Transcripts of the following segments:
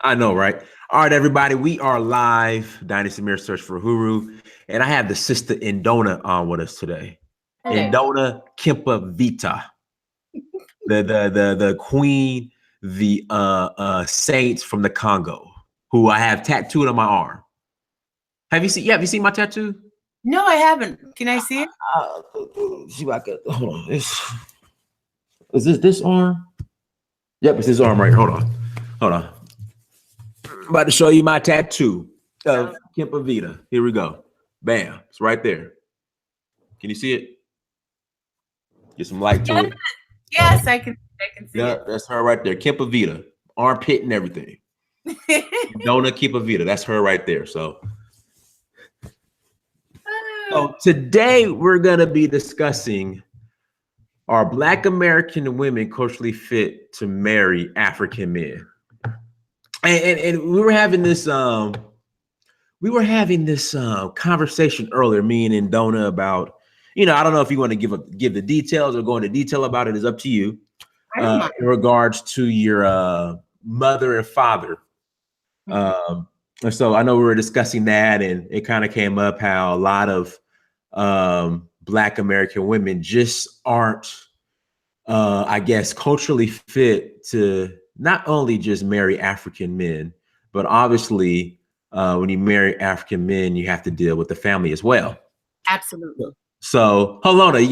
I know, right? All right, everybody, we are live. Dynasty Mirror Search for Huru, and I have the sister Ndona on with us today. Hello. Ndona Kimpa Vita, the queen, the saints from the Congo, who I have tattooed on my arm. Have you seen? Yeah, have you seen my tattoo? No, I haven't. Can I see it? See if I can. Hold on. Is this arm? Yep, it's this arm right here. Hold on. I'm about to show you my tattoo of Kimpa Vita. Here we go. Bam. It's right there. Can you see it? Get some light to it. Yes, I can see Yeah, it. that's her right there. Kimpa Vita. Armpit and everything. Ndona Kimpa Vita. That's her right there. So today we're going to be discussing, are Black American women culturally fit to marry African men? And we were having this conversation earlier, me and Ndona, about, I don't know if you want to give the details or go into detail about it. It's up to you. In regards to your mother and father. So I know we were discussing that, and it kind of came up how a lot of Black American women just aren't, I guess, culturally fit to not only just marry African men, but obviously when you marry African men, you have to deal with the family as well. Absolutely. So hold on. Okay,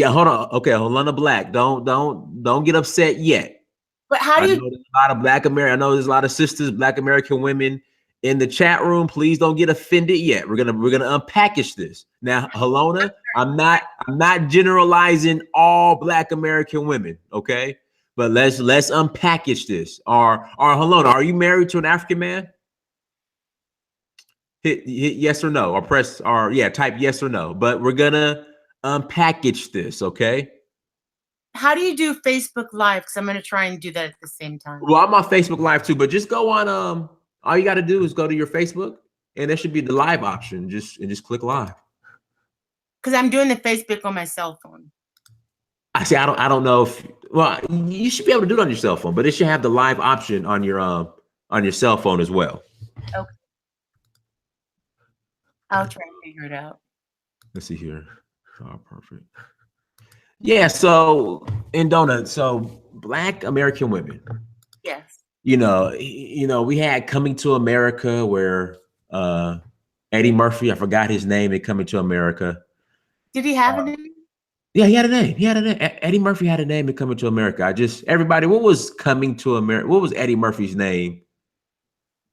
Holona Black. Don't get upset yet. But how do you? I know there's a lot of I know there's a lot of sisters, Black American women in the chat room. Please don't get offended yet. We're gonna unpackage this now. Holona, I'm not generalizing all Black American women, okay? But let's unpackage this. Holona, are you married to an African man? Hit yes or no, or press type yes or no. But we're gonna unpackage this, okay? How do you do Facebook Live? Because I'm gonna try and do that at the same time. Well, I'm on Facebook Live too, but just go on. All you got to do is go to your Facebook, and there should be the live option. Just click live. Because I'm doing the Facebook on my cell phone. I see. I don't know if. Well, you should be able to do it on your cell phone, but it should have the live option on your cell phone as well. Okay. I'll try and figure it out. Let's see here. Oh, perfect. Yeah. So Ndona, so Black American women. Yes. We had Coming to America, where Eddie Murphy, I forgot his name in Coming to America. Did he have a name? Yeah, he had a name. Eddie Murphy had a name in Coming to America. Everybody, what was Coming to America? What was Eddie Murphy's name?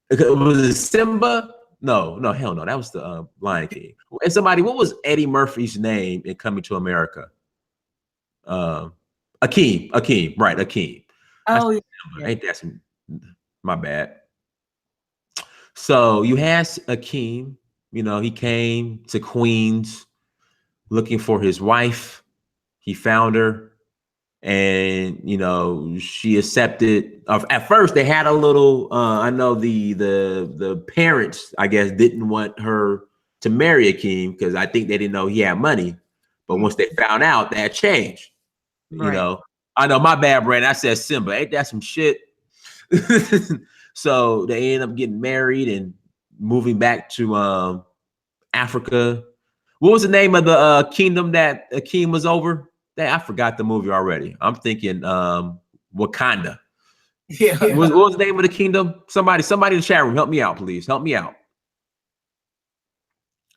Was it Simba? No, hell no. That was the Lion King. And somebody, what was Eddie Murphy's name in Coming to America? Akeem, right, Akeem. Oh, yeah. Ain't that some, my bad. So you had Akeem, he came to Queens looking for his wife. He found her, and she accepted. At first, they had a little. I know the parents, I guess, didn't want her to marry Akeem because I think they didn't know he had money. But once they found out, that changed. Right. I know, my bad, Brandon. I said Simba. Ain't that some shit? So they ended up getting married and moving back to Africa. What was the name of the kingdom that Akeem was over? I forgot the movie already. I'm thinking Wakanda. Yeah. What was the name of the kingdom? Somebody in the chat room, help me out, please. Help me out.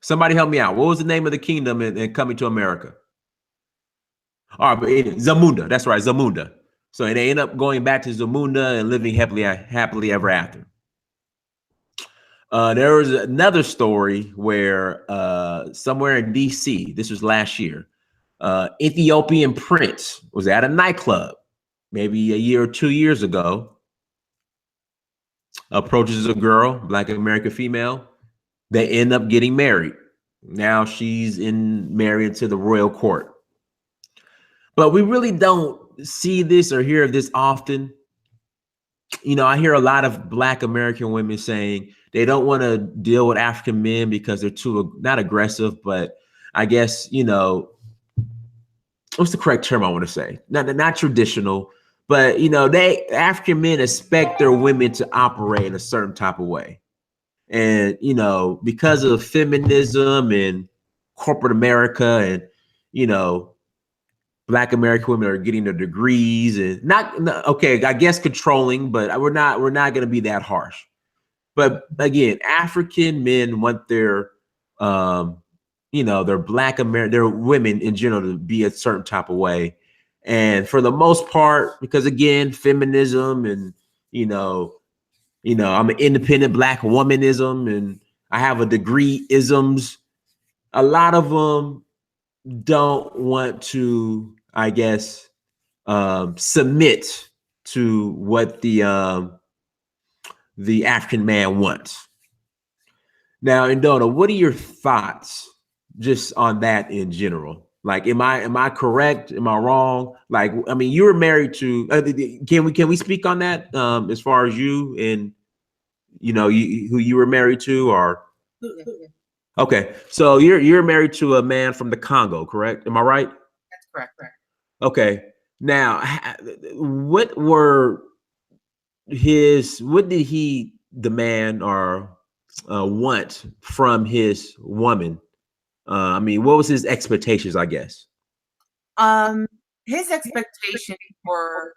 Somebody help me out. What was the name of the kingdom in Coming to America? All right, Zamunda. That's right, Zamunda. So they end up going back to Zamunda and living happily ever after. There was another story where somewhere in DC, this was last year, Ethiopian prince was at a nightclub, maybe a year or 2 years ago, approaches a girl, Black American female. They end up getting married. Now she's married to the royal court. But we really don't see this or hear of this often. I hear a lot of Black American women saying they don't want to deal with African men because they're too, not aggressive, but I guess, what's the correct term I want to say? Not traditional, but you know, they African men expect their women to operate in a certain type of way. And you know, because of feminism and corporate America, and you know, Black American women are getting their degrees and not okay, I guess controlling, but we're not going to be that harsh. But again, African men want their um, you know, their Black American, their women in general to be a certain type of way. And for the most part, because again, feminism and you know, I'm an independent Black womanism, and I have a degree isms. A lot of them don't want to, I guess, submit to what the African man wants. Now, Ndona, what are your thoughts just on that in general? Like, am I correct? Am I wrong? Like, I mean, you were married to. Can we speak on that as far as you and who you were married to, or okay, so you're married to a man from the Congo, correct? Am I right? That's correct. Okay. Now, what did he demand or want from his woman? I mean, what was his expectations, I guess? Um, his expectations were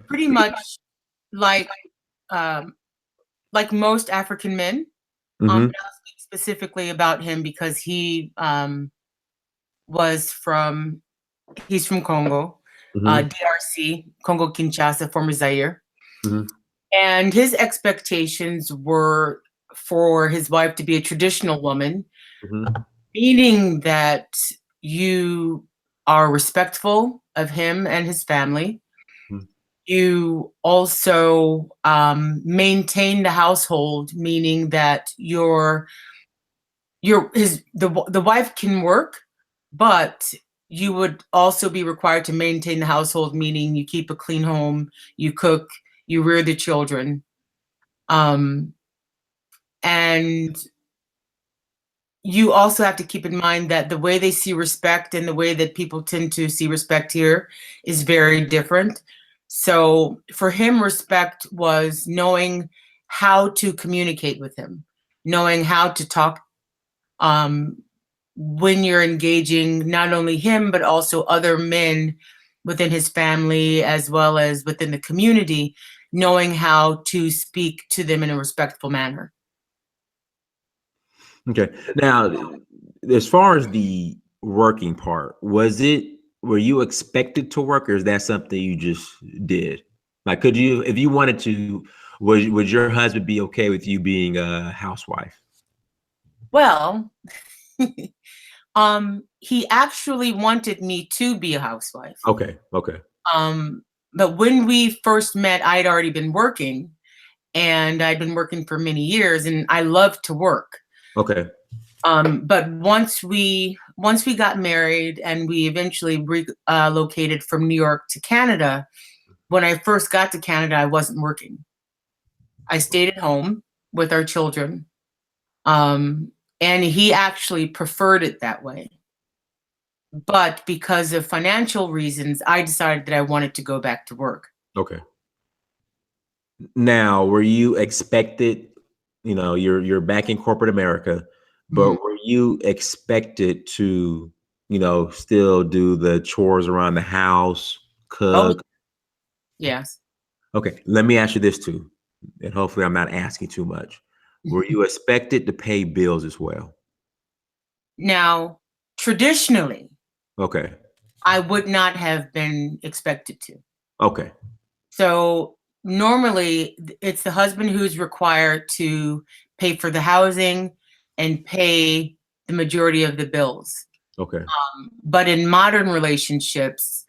pretty much like um, like most African men. Mm-hmm. But I'll speak specifically about him because was from he's from Congo, Mm-hmm. DRC, Congo Kinshasa, former Zaire. Mm-hmm. And his expectations were for his wife to be a traditional woman, Mm-hmm. meaning that you are respectful of him and his family. You also maintain the household, meaning that the wife can work, but you would also be required to maintain the household, meaning you keep a clean home, you cook, you rear the children. And you also have to keep in mind that the way they see respect and the way that people tend to see respect here is very different. So for him, respect was knowing how to communicate with him, knowing how to talk um, when you're engaging not only him, but also other men within his family as well as within the community, knowing how to speak to them in a respectful manner. Okay. Now, as far as the working part, were you expected to work, or is that something you just did? Like, could you, if you wanted to, would your husband be okay with you being a housewife? Well, he actually wanted me to be a housewife. Okay. Okay. Um, but when we first met, I'd already been working, and I'd been working for many years, and I love to work. Okay. But once we got married and we eventually relocated from New York to Canada, when I first got to Canada, I wasn't working. I stayed at home with our children, and he actually preferred it that way. But because of financial reasons, I decided that I wanted to go back to work. Okay. Now, were you expected, you're back in corporate America, but Mhm. were you expected to, still do the chores around the house, Oh, cook? yes. Okay, let me ask you this too, and hopefully I'm not asking too much. Were you expected to pay bills as well? Now, traditionally, Okay. I would not have been expected to. Okay. So normally, it's the husband who's required to pay for the housing and pay the majority of the bills. Okay. But in modern relationships,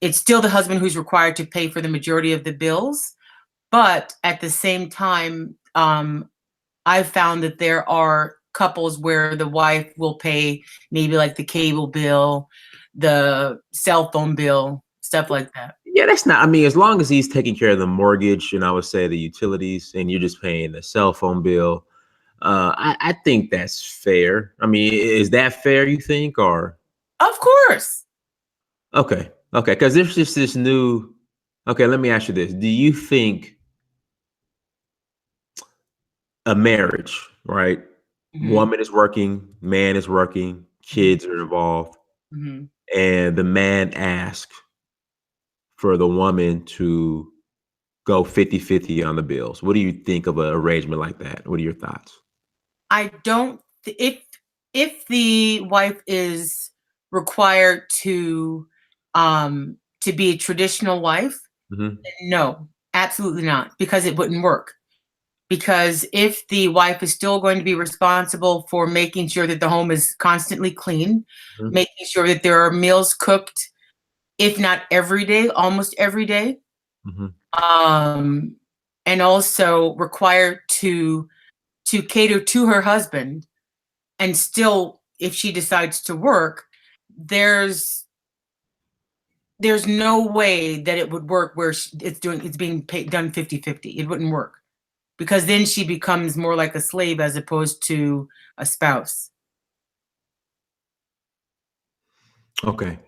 it's still the husband who's required to pay for the majority of the bills. But at the same time, I've found that there are couples where the wife will pay maybe like the cable bill, the cell phone bill, stuff like that. Yeah, that's not. I mean, as long as he's taking care of the mortgage and I would say the utilities, and you're just paying the cell phone bill, I think that's fair. I mean, is that fair? You think, or Of course. okay, okay? Because there's just this new. Okay, let me ask you this. Do you think a marriage, right? Mhm, Woman is working, man is working, mhm, kids are involved, mhm. and the man asks for the woman to go 50-50 on the bills. What do you think of an arrangement like that? What are your thoughts? I don't if the wife is required to be a traditional wife, Mhm, no, absolutely not, because it wouldn't work. Because if the wife is still going to be responsible for making sure that the home is constantly clean, mhm, making sure that there are meals cooked, if not every day, almost every day, mhm. um, and also required to cater to her husband, and still, if she decides to work, there's there's no way that it would work where it's being done 50-50. It wouldn't work, because then she becomes more like a slave as opposed to a spouse. Okay.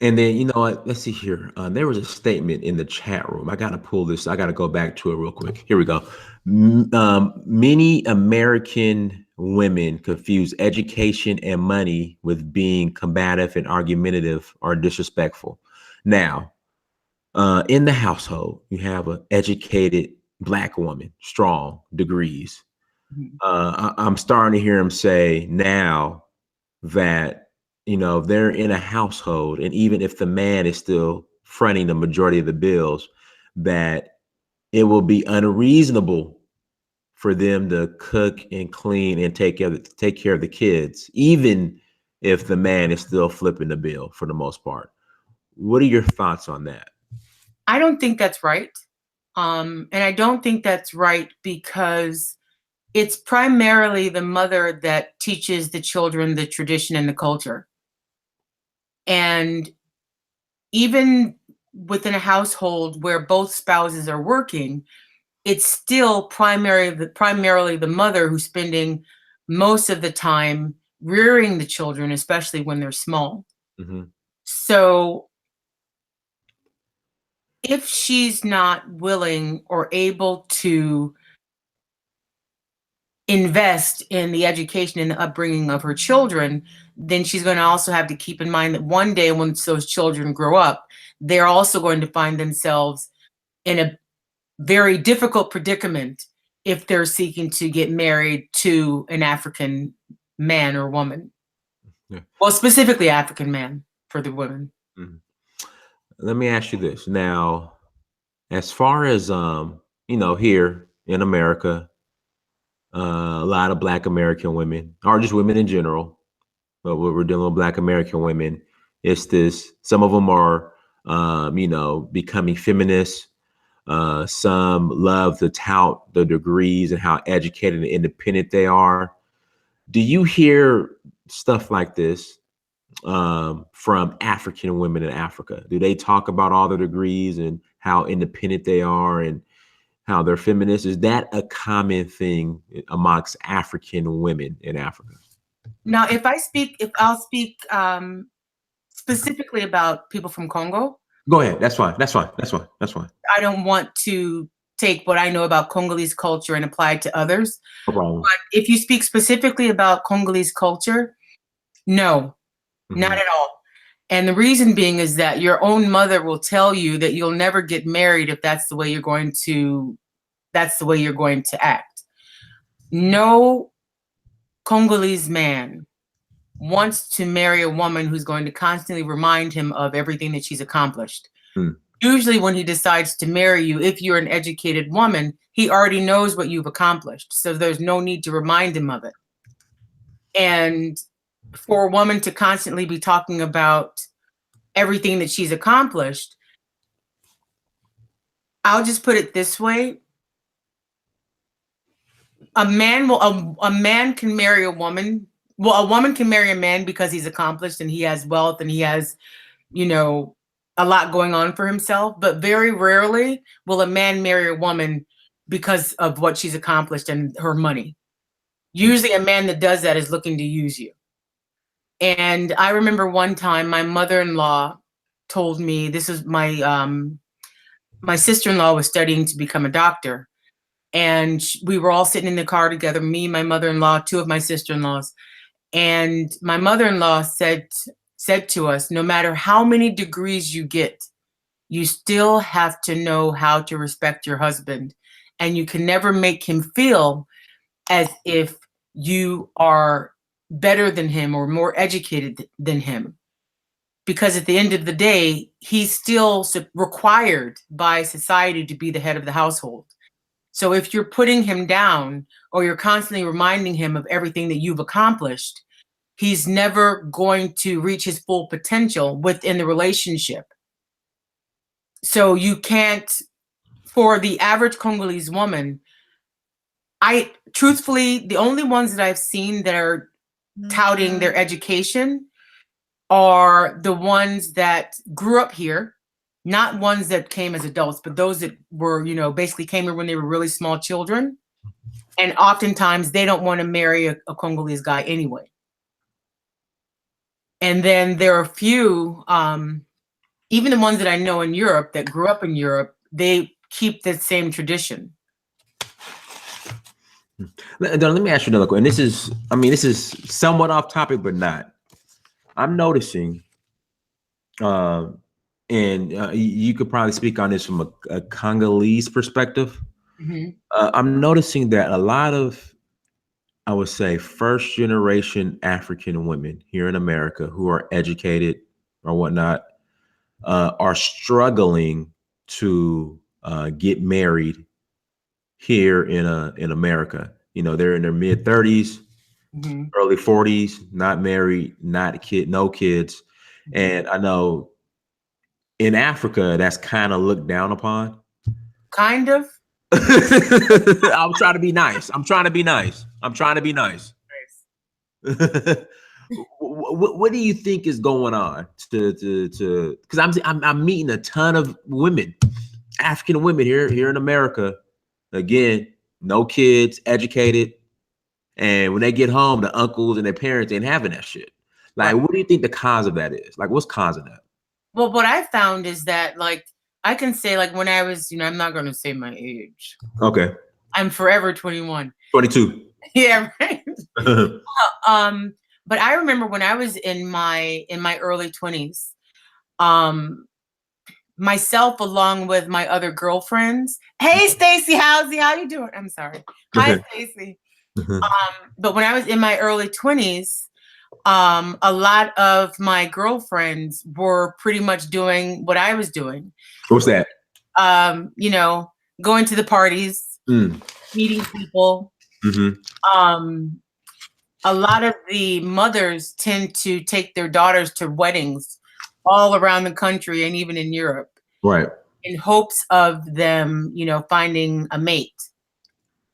And then, you know what? Let's see here. There was a statement in the chat room. I got to pull this. I got to go back to it real quick. Here we go. Many American women confuse education and money with being combative and argumentative or disrespectful. Now, in the household, you have an educated Black woman, strong degrees. Mhm. I'm starting to hear him say now that they're in a household, and even if the man is still fronting the majority of the bills, that it will be unreasonable for them to cook and clean and take care of the kids, even if the man is still flipping the bill for the most part. What are your thoughts on that? I don't think that's right. And I don't think that's right because it's primarily the mother that teaches the children the tradition and the culture. And even within a household where both spouses are working, it's still primarily the mother who's spending most of the time rearing the children, especially when they're small. Hmm. So if she's not willing or able to invest in the education and the upbringing of her children, then she's going to also have to keep in mind that one day when those children grow up, they're also going to find themselves in a very difficult predicament if they're seeking to get married to an African man or woman. Yeah. Well, specifically African man for the women. Mhm. Let me ask you this now. As far as here in America, a lot of Black American women, or just women in general, but we're dealing with Black American women. It's this. Some of them are, becoming feminists. Some love to tout the degrees and how educated and independent they are. Do you hear stuff like this from African women in Africa? Do they talk about all the degrees and how independent they are and how they're feminists? Is that a common thing amongst African women in Africa? Now, if I'll speak specifically about people from Congo, Go ahead. That's fine. That's fine. That's fine. That's fine. I don't want to take what I know about Congolese culture and apply it to others. No problem. But if you speak specifically about Congolese culture, no, not Hmm. at all. And the reason being is that your own mother will tell you that you'll never get married if that's the way you're going to act. No Congolese man wants to marry a woman who's going to constantly remind him of everything that she's accomplished. Hmm. Usually when he decides to marry you, if you're an educated woman, he already knows what you've accomplished. So there's no need to remind him of it. And for a woman to constantly be talking about everything that she's accomplished, I'll just put it this way. A man can marry a woman. Well, a woman can marry a man because he's accomplished and he has wealth and he has, you know, a lot going on for himself. But very rarely will a man marry a woman because of what she's accomplished and her money. Usually a man that does that is looking to use you. And I remember one time my mother-in-law told me, this was my sister-in-law was studying to become a doctor, and we were all sitting in the car together, me, my mother-in-law, two of my sister-in-laws, and my mother-in-law said to us, no matter how many degrees you get, you still have to know how to respect your husband, and you can never make him feel as if you are better than him or more educated than him. Because at the end of the day, he's still required by society to be the head of the household. So if you're putting him down or you're constantly reminding him of everything that you've accomplished, he's never going to reach his full potential within the relationship. So you can't, for the average Congolese woman, truthfully, the only ones that I've seen that are touting their education are the ones that grew up here, not ones that came as adults, but those that were, basically came here when they were really small children. And oftentimes they don't want to marry a Congolese guy anyway. And then there are a few, even the ones that I know in Europe that grew up in Europe, they keep the same tradition. Let me ask you another question. This is somewhat off topic, but not. I'm noticing, and you could probably speak on this from a Congolese perspective. Mm-hmm. I'm noticing that a lot of, I would say, first generation African women here in America who are educated or whatnot are struggling to get married here in America. They're in their mid 30s, Mm-hmm. early 40s, not married, no kids. And I know in Africa, that's kind of looked down upon. Kind of. I'm trying to be nice. What do you think is going on to because I'm meeting a ton of women, African women here in America. Again, no kids, educated. And when they get home, the uncles and their parents ain't having that shit. Like, Right. what do you think the cause of that is? Like, what's causing that? Well, what I found is that, like, I can say, like, when I was, I'm not going to say my age. Okay. I'm forever 21. 22. Yeah, right. But I remember when I was in my early 20s, myself along with my other girlfriends. Hey, Stacy, how you doing? I'm sorry. Hi, Stacy. But when I was in my early 20s, a lot of my girlfriends were pretty much doing what I was doing. What's that? Going to the parties, meeting people. Mm-hmm. A lot of the mothers tend to take their daughters to weddings all around the country and even in Europe. Right. In hopes of them, finding a mate.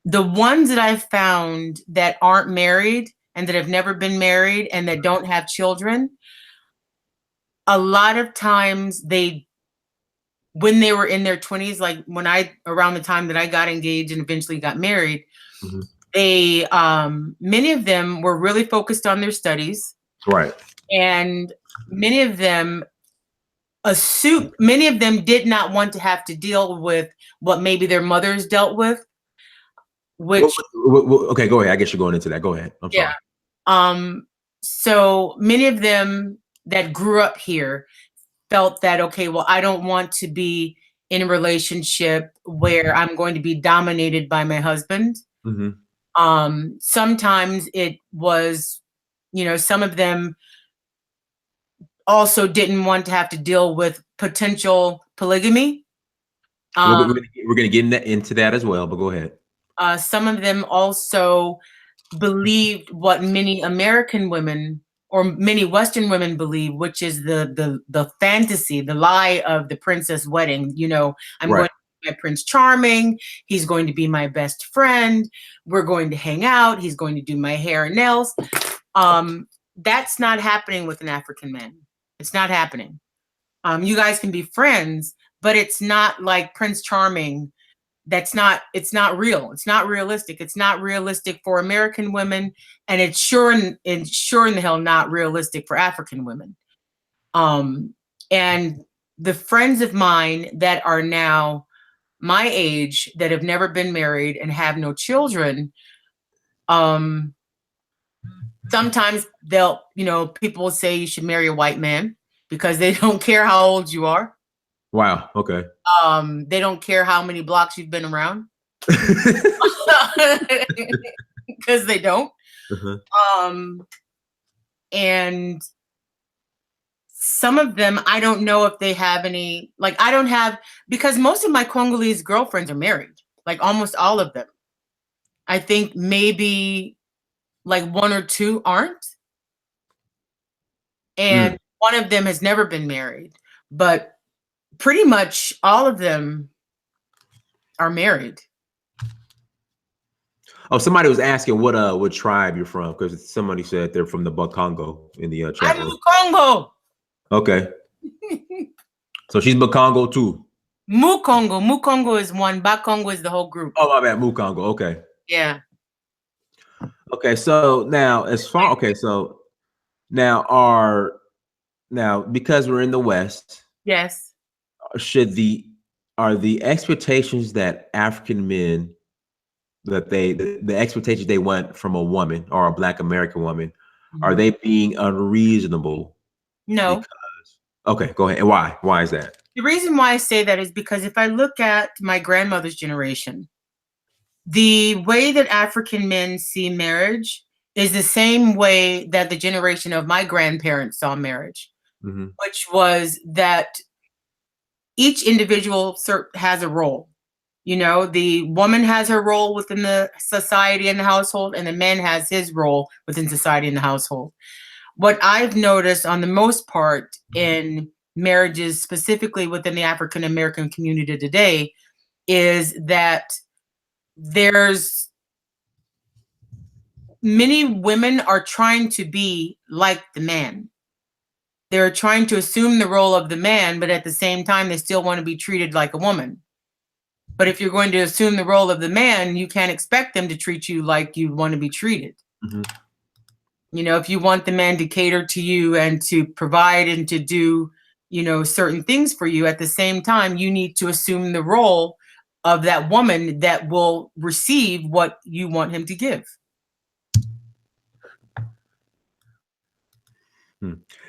The ones that I've found that aren't married and that have never been married and that don't have children, a lot of times when they were in their 20s, like around the time that I got engaged and eventually got married, mm-hmm. They, many of them were really focused on their studies. Right. And many of them did not want to have to deal with what maybe their mothers dealt with. Which okay, go ahead. I guess you're going into that. Go ahead. I'm sorry. Yeah. So many of them that grew up here felt that, okay, well, I don't want to be in a relationship where I'm going to be dominated by my husband. Mm-hmm. Sometimes it was, some of them also didn't want to have to deal with potential polygamy. We're going to get into that as well, but go ahead. Some of them also believed what many American women or many Western women believe, which is the fantasy, the lie of the princess wedding. I'm going to be my Prince Charming. He's going to be my best friend. We're going to hang out. He's going to do my hair and nails. That's not happening with an African man. It's not happening. You guys can be friends, but it's not like Prince Charming. It's not real. It's not realistic. It's not realistic for American women, and it's sure in the hell not realistic for African women. And the friends of mine that are now my age that have never been married and have no children, sometimes they'll, people will say you should marry a white man because they don't care how old you are. Wow. Okay. They don't care how many blocks you've been around because they don't. Uh-huh. And some of them, I don't know if they have any, like, I don't have, because most of my Congolese girlfriends are married, like almost all of them. I think maybe like one or two aren't. And one of them has never been married, but pretty much all of them are married. Oh, somebody was asking what tribe you're from, because somebody said they're from the Bakongo in the chat room. I'm Mukongo. Okay. So she's Bakongo too. Mukongo. Mukongo is one. Bakongo is the whole group. Oh, my bad. Mukongo. Okay. Yeah. Okay. So now, so now because we're in the West, Yes. are the expectations that African men, that the expectations they want from a woman or a Black American woman, are they being unreasonable? No. Because, okay, go ahead. And why? Why is that? The reason why I say that is because if I look at my grandmother's generation, the way that African men see marriage is the same way that the generation of my grandparents saw marriage, which was that each individual has a role. The woman has her role within the society and the household, and the man has his role within society and the household. What I've noticed on the most part in marriages, specifically within the African American community today, is that there's many women are trying to be like the man. They're trying to assume the role of the man, but at the same time, they still want to be treated like a woman. But if you're going to assume the role of the man, you can't expect them to treat you like you want to be treated. If you want the man to cater to you and to provide and to do, certain things for you, at the same time, you need to assume the role of that woman that will receive what you want him to give.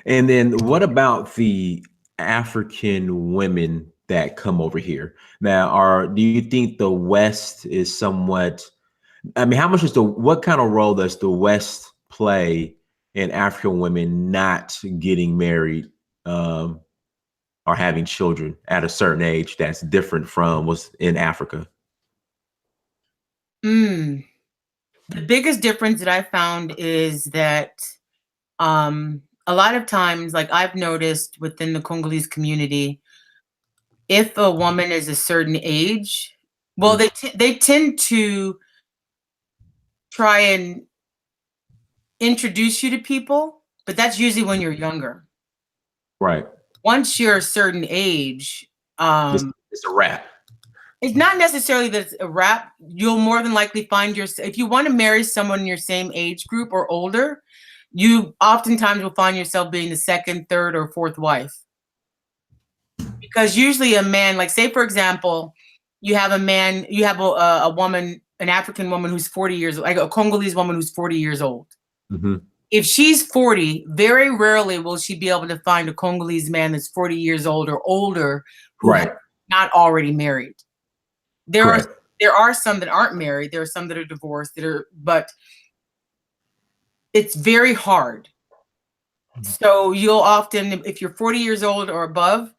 And then what about the African women that come over here? Now, do you think the West is somewhat, I mean, what kind of role does the West play in African women not getting married or having children at a certain age that's different from what's in Africa? The biggest difference that I found is that a lot of times, like I've noticed within the Congolese community, if a woman is a certain age, well, they tend to try and introduce you to people, but that's usually when you're younger. Right. Once you're a certain age, it's a wrap. It's not necessarily that it's a wrap. You'll more than likely find if you want to marry someone in your same age group or older, you oftentimes will find yourself being the second, third, or fourth wife. Because usually a man, like say for example, you have a woman, an African woman who's 40 years old, like a Congolese woman who's 40 years old. If she's 40, very rarely will she be able to find a Congolese man that's 40 years old or older who is not already married. There are some that aren't married. There are some that are divorced, but it's very hard. So you'll often, if you're 40 years old or above,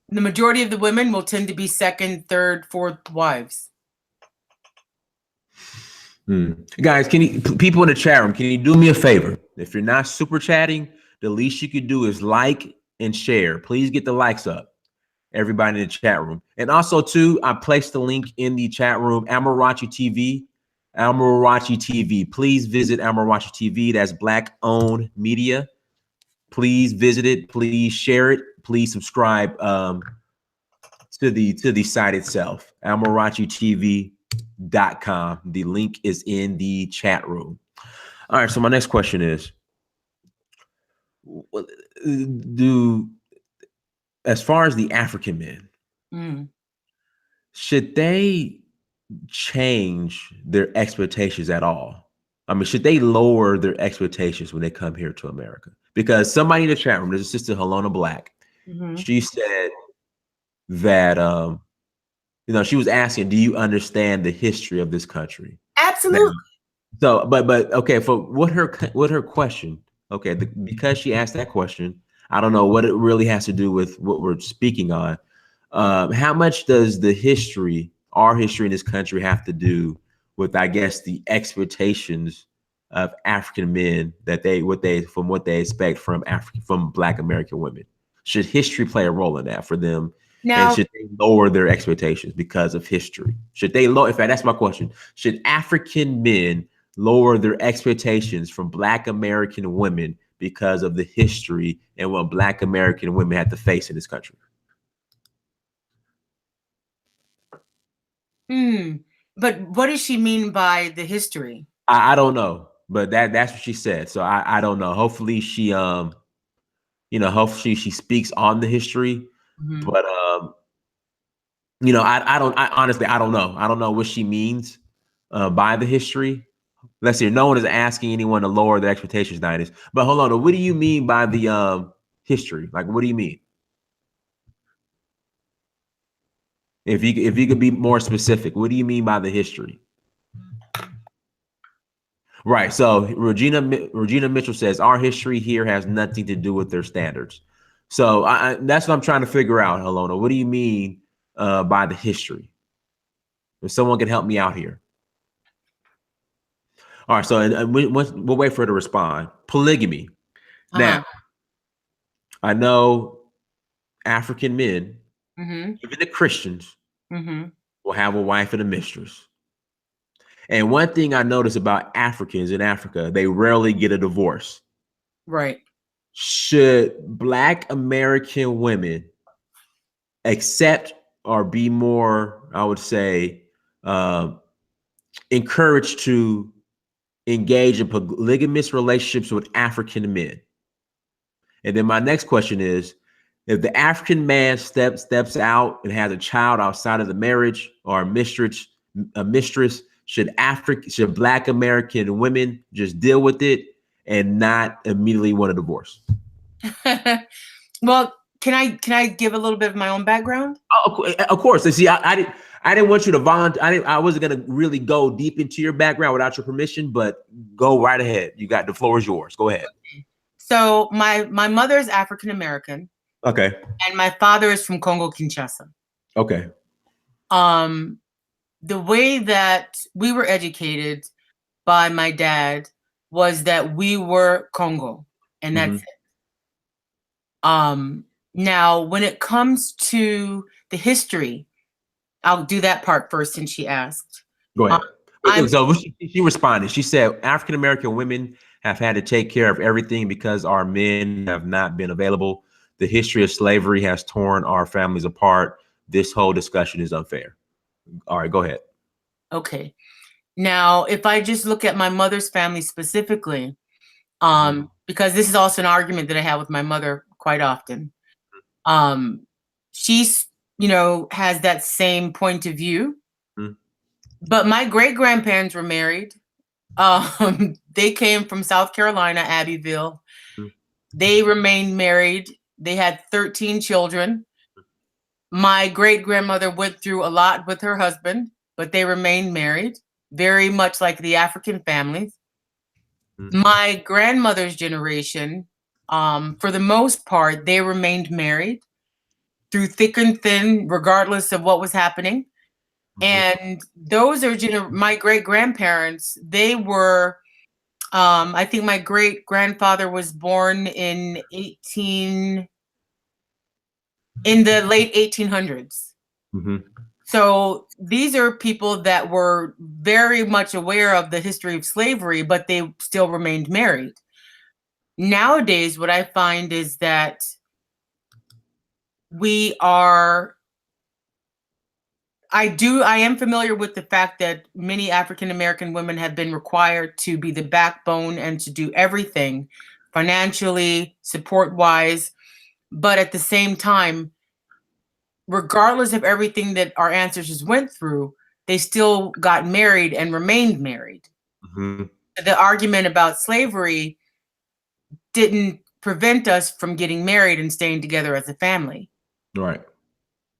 the majority of the women will tend to be second, third, fourth wives. Guys, people in the chat room, can you do me a favor? If you're not super chatting, the least you could do is like and share. Please get the likes up, everybody in the chat room. And also too, I placed the link in the chat room, Amarachi TV. Amarachi TV. Please visit Amarachi TV. That's Black owned media. Please visit it. Please share it. Please subscribe to the site itself, AmarachiTV.com. The link is in the chat room. All right. So my next question is, as far as the African men, Mm. should they change their expectations at all? I mean, should they lower their expectations when they come here to America? Because somebody in the chat room, there's a sister, Helena Black, Mm-hmm. she said that she was asking, do you understand the history of this country? Now, Absolutely. so, but okay, for what her question, okay, because she asked that question, I don't know what it really has to do with what we're speaking on. How much does our history in this country, have to do with, I guess, the expectations of African men that what they expect from Black American women? Should history play a role in that for them? And Now, should they lower their expectations because of history? Should they lower? In fact, that's my question. Should African men lower their expectations from Black American women because of the history and what Black American women had to face in this country? but what does she mean by the history? I don't know, but that's what she said. So I don't know. Hopefully hopefully she speaks on the history, Mm-hmm. but I honestly I don't know. I don't know what she means by the history. Let's see. No one is asking anyone to lower their expectations, Dinas. But hold on. What do you mean by the history? Like, what do you mean? If you could be more specific, what do you mean by the history? Right. So Regina Mitchell says our history here has nothing to do with their standards. So that's what I'm trying to figure out, Alona. What do you mean by the history? If someone can help me out here. All right. So we'll wait for her to respond. Polygamy. Now, I know African men, Mm-hmm. even the Christians, Mm-hmm. will have a wife and a mistress. And one thing I notice about Africans in Africa, they rarely get a divorce. Right. Should Black American women accept or be more, I would say, encouraged to engage in polygamous relationships with African men? And then my next question is, if the African man steps out and has a child outside of the marriage or a mistress, should Black American women just deal with it and not immediately want a divorce? Well, can I give a little bit of my own background? Of course. And see, I didn't want you to volunteer. I wasn't gonna really go deep into your background without your permission, but go right ahead. The floor is yours. Go ahead. So my mother is African American. Okay. And my father is from Congo Kinshasa. Okay. The way that we were educated by my dad was that we were Congo, and that's it. Now, when it comes to the history, I'll do that part first since she asked. Go ahead. So she responded. She said, African American women have had to take care of everything because our men have not been available. The history of slavery has torn our families apart. This whole discussion is unfair. All right, go ahead. Okay. Now, if I just look at my mother's family specifically, because this is also an argument that I have with my mother quite often. She's, has that same point of view. But my great grandparents were married. They came from South Carolina, Abbeville. They remained married. They had 13 children. My great grandmother went through a lot with her husband, but they remained married, very much like the African families. My grandmother's generation, for the most part, they remained married through thick and thin, regardless of what was happening. And those are my great grandparents. They were, I think my great grandfather was born in the late 1800s. So these are people that were very much aware of the history of slavery, but they still remained married. Nowadays, what I find is that I am familiar with the fact that many African American women have been required to be the backbone and to do everything financially, support-wise. But at the same time, regardless of everything that our ancestors went through, they still got married and remained married. Mm-hmm. The argument about slavery didn't prevent us from getting married and staying together as a family. Right.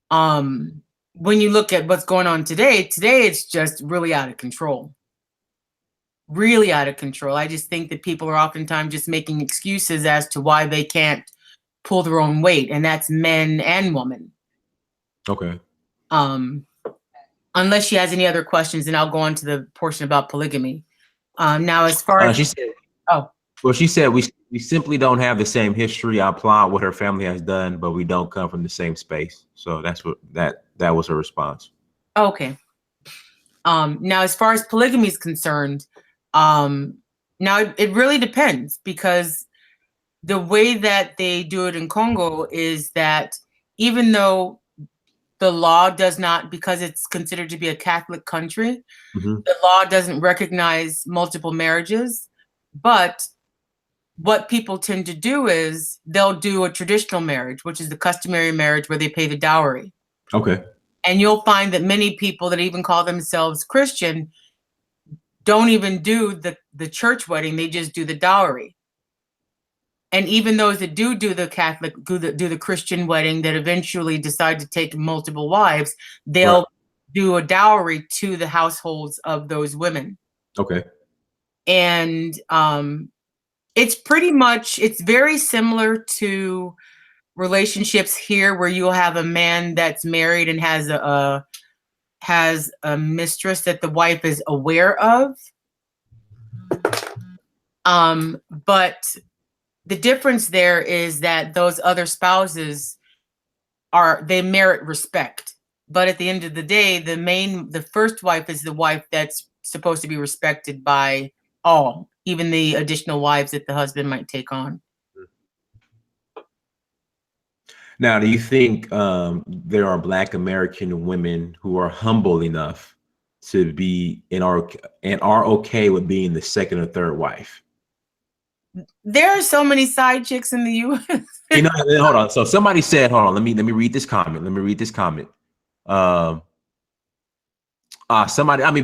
When you look at what's going on today it's just really out of control. Really out of control. I just think that people are oftentimes just making excuses as to why they can't pull their own weight, and that's men and women. Okay. Unless she has any other questions, then I'll go on to the portion about polygamy. Now, as far as she said, oh, well, she said we simply don't have the same history. I applaud what her family has done, but we don't come from the same space. So that's what that was her response. okay. Now, as far as polygamy is concerned, now it really depends, because the way that they do it in Congo is that even though the law does not, because it's considered to be a Catholic country, Mm-hmm. the law doesn't recognize multiple marriages. But what people tend to do is they'll do a traditional marriage, which is the customary marriage where they pay the dowry. Okay. And you'll find that many people that even call themselves Christian don't even do the church wedding, they just do the dowry. And even those that do the Catholic, do the Christian wedding that eventually decide to take multiple wives, they'll do a dowry to the households of those women. Okay. And it's pretty much, it's very similar to relationships here where you'll have a man that's married and has a mistress that the wife is aware of. But the difference there is that those other spouses they merit respect. But at the end of the day, the first wife is the wife that's supposed to be respected by all, even the additional wives that the husband might take on. Now, do you think there are Black American women who are humble enough to be are okay with being the second or third wife? There are so many side chicks in the U.S. Hold on. So somebody said, hold on, let me read this comment.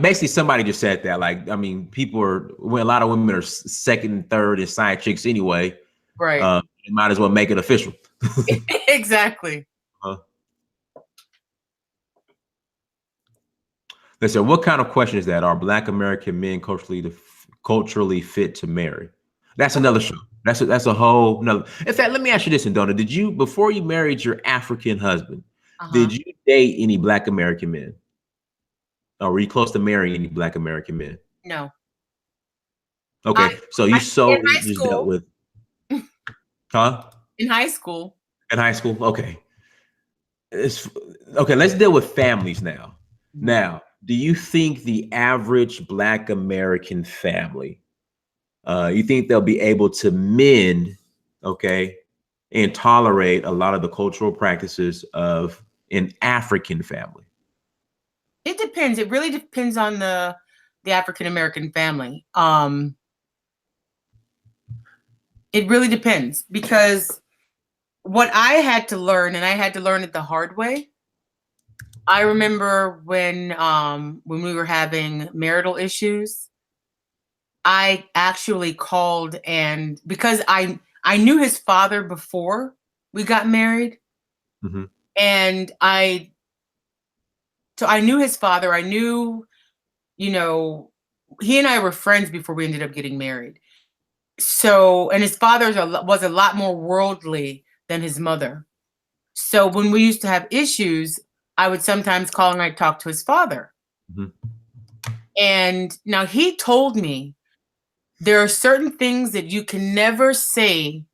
Basically somebody just said that. Like, when a lot of women are second and third and side chicks anyway. Right. You might as well make it official. Exactly. Listen, what kind of question is that? Are Black American men culturally fit to marry? That's another show. That's a whole nother. In fact, let me ask you this, Ndona. Did you, before you married your African husband, did you date any Black American men? Or were you close to marrying any Black American men? No. Okay, so you just dealt with, huh? In high school. In high school, okay. Okay, let's deal with families now. Now, do you think the average Black American family, you think they'll be able to mend, okay, and tolerate a lot of the cultural practices of an African family? It depends. It really depends on the African American family. It really depends, because what I had to learn, and I had to learn it the hard way. I remember when we were having marital issues, I actually called, and because I knew his father before we got married, and so I knew his father. I knew, he and I were friends before we ended up getting married. So, and his father was a lot more worldly than his mother. So when we used to have issues, I would sometimes call and I'd talk to his father. And now he told me there are certain things that you can never say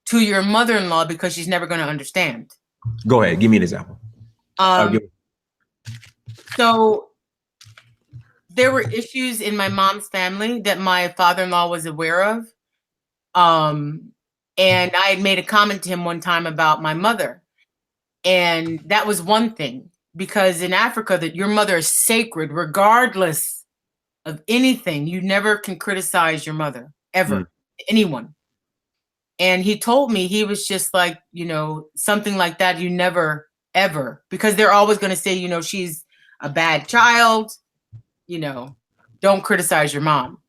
to your mother-in-law because she's never going to understand. Go ahead. Give me an example. So there were issues in my mom's family that my father-in-law was aware of. And I had made a comment to him one time about my mother. And that was one thing, because in Africa, that your mother is sacred, regardless of anything. You never can criticize your mother, ever, anyone. And he told me, he was just like, something like that, you never, ever, because they're always going to say, you know, she's a bad child, you know, don't criticize your mom.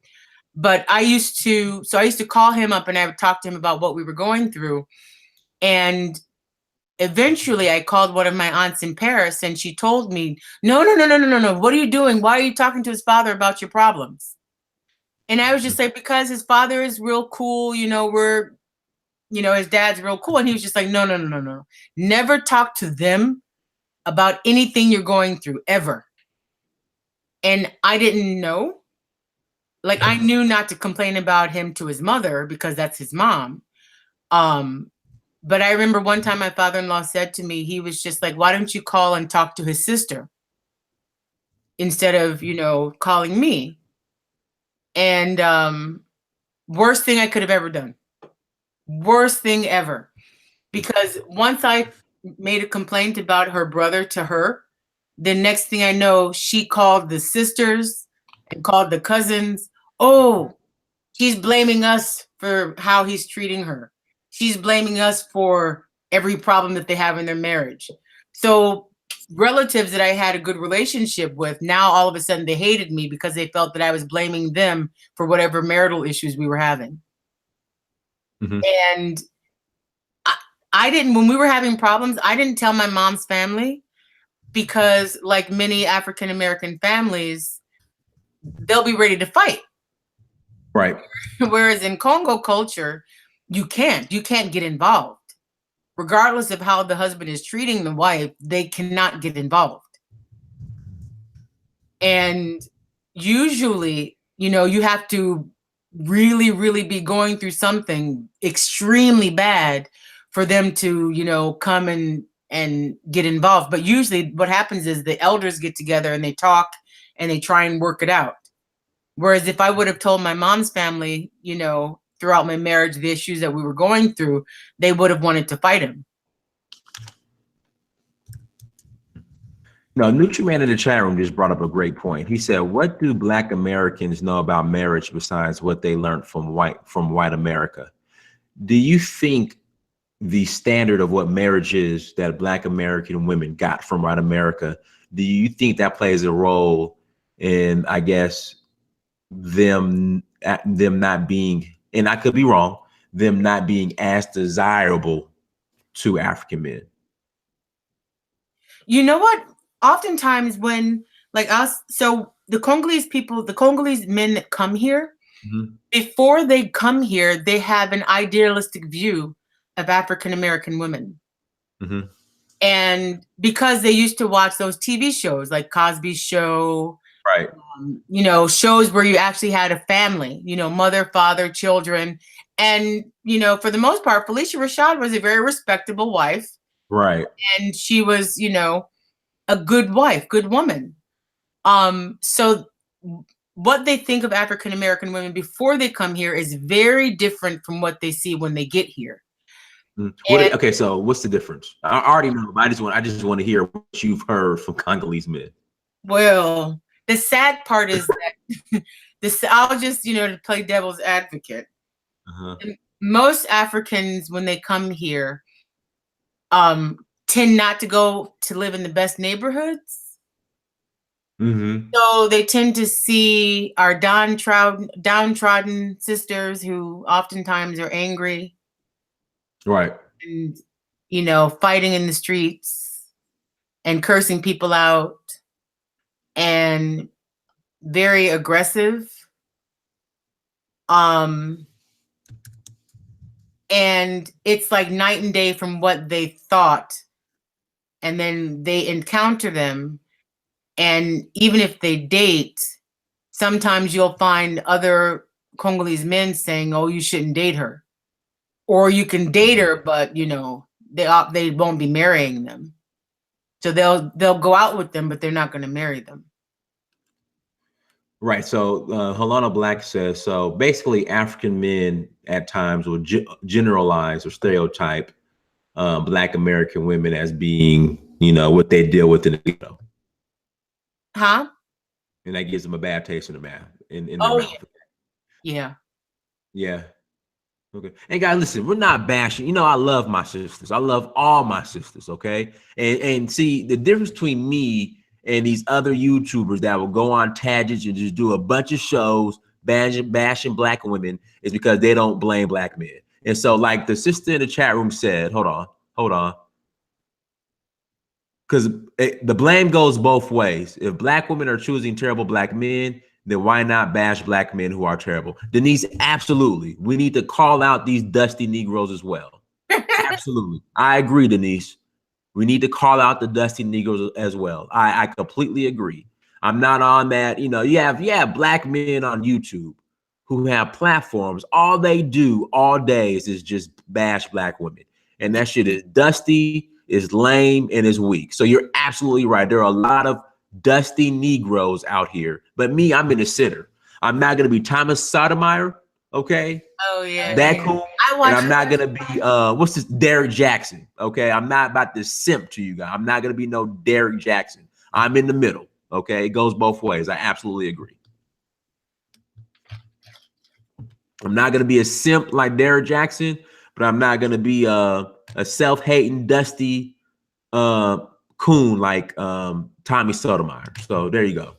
But I used to call him up and I would talk to him about what we were going through. And eventually I called one of my aunts in Paris and she told me, no, no, no, no, no, no, no. What are you doing? Why are you talking to his father about your problems? And I was just like, because his father is real cool, you know, his dad's real cool. And he was just like, no, no, no, no, no. Never talk to them about anything you're going through ever. And I didn't know. Like, I knew not to complain about him to his mother because that's his mom. But I remember one time my father-in-law said to me, he was just like, why don't you call and talk to his sister instead of, you know, calling me? And worst thing I could have ever done. Worst thing ever. Because once I made a complaint about her brother to her, the next thing I know, she called the sisters and called the cousins. Oh, he's blaming us for how he's treating her. She's blaming us for every problem that they have in their marriage. So relatives that I had a good relationship with, now all of a sudden they hated me because they felt that I was blaming them for whatever marital issues we were having. Mm-hmm. And I didn't, when we were having problems, I didn't tell my mom's family because, like many African American families, they'll be ready to fight. Right. Whereas in Congo culture, you can't get involved. Regardless of how the husband is treating the wife, they cannot get involved. And usually, you know, you have to really, really be going through something extremely bad for them to, you know, come and get involved. But usually what happens is the elders get together and they talk and they try and work it out. Whereas if I would have told my mom's family, you know, throughout my marriage, the issues that we were going through, they would have wanted to fight him. No, Nutriman in the chat room just brought up a great point. He said, what do Black Americans know about marriage besides what they learned from white America? Do you think the standard of what marriage is that Black American women got from white America, do you think that plays a role in, I guess, them not being, and I could be wrong, them not being as desirable to African men? You know what? Oftentimes when, like us, so the Congolese people, the Congolese men that come here, Mm-hmm. before they come here, they have an idealistic view of African American women. Mm-hmm. And because they used to watch those TV shows like Cosby's Show, Right. You know, shows where you actually had a family, you know, mother, father, children. And, you know, for the most part, Felicia Rashad was a very respectable wife. Right. And she was, you know, a good wife, good woman. So what they think of African American women before they come here is very different from what they see when they get here. Okay, so what's the difference? I already know, but I just want to hear what you've heard from Congolese men. Well, the sad part is that I'll just, you know, to play devil's advocate. Uh-huh. Most Africans, when they come here, tend not to go to live in the best neighborhoods. Mm-hmm. So they tend to see our downtrodden sisters who oftentimes are angry. Right. And, you know, fighting in the streets and cursing people out and very aggressive. And it's like night and day from what they thought. And then they encounter them. And even if they date, sometimes you'll find other Congolese men saying, oh, you shouldn't date her. Or you can date her, but, you know, they won't be marrying them. So they'll go out with them, but they're not going to marry them. Right. So Helena Black says, so basically African men at times will generalize or stereotype Black American women as being, you know, what they deal with in the ghetto. Huh? And that gives them a bad taste in their mouth. In their mouth. Yeah. Yeah. Okay. And guys, listen, we're not bashing. You know, I love my sisters. I love all my sisters. Okay. And see the difference between me and these other YouTubers that will go on tangents and just do a bunch of shows bashing black women is because they don't blame black men. And so, like the sister in the chat room said, hold on. Because the blame goes both ways. If black women are choosing terrible black men, then why not bash black men who are terrible? Denise, absolutely. We need to call out these dusty Negroes as well. Absolutely. I agree, Denise. We need to call out the dusty Negroes as well. I completely agree. I'm not on that. You know, you have black men on YouTube who have platforms. All they do all days is just bash black women. And that shit is dusty, is lame, and is weak. So you're absolutely right. There are a lot of dusty Negroes out here. But me, I'm in the center. I'm not gonna be Thomas Sotomayor, okay? Oh yeah. That cool. I And I'm not gonna be what's this Derek Jackson. Okay. I'm not about to simp to you guys. I'm not gonna be no Derek Jackson. I'm in the middle. Okay. It goes both ways. I absolutely agree. I'm not gonna be a simp like Derek Jackson, but I'm not gonna be a self-hating, dusty coon like Tommy Sotomayor. So there you go.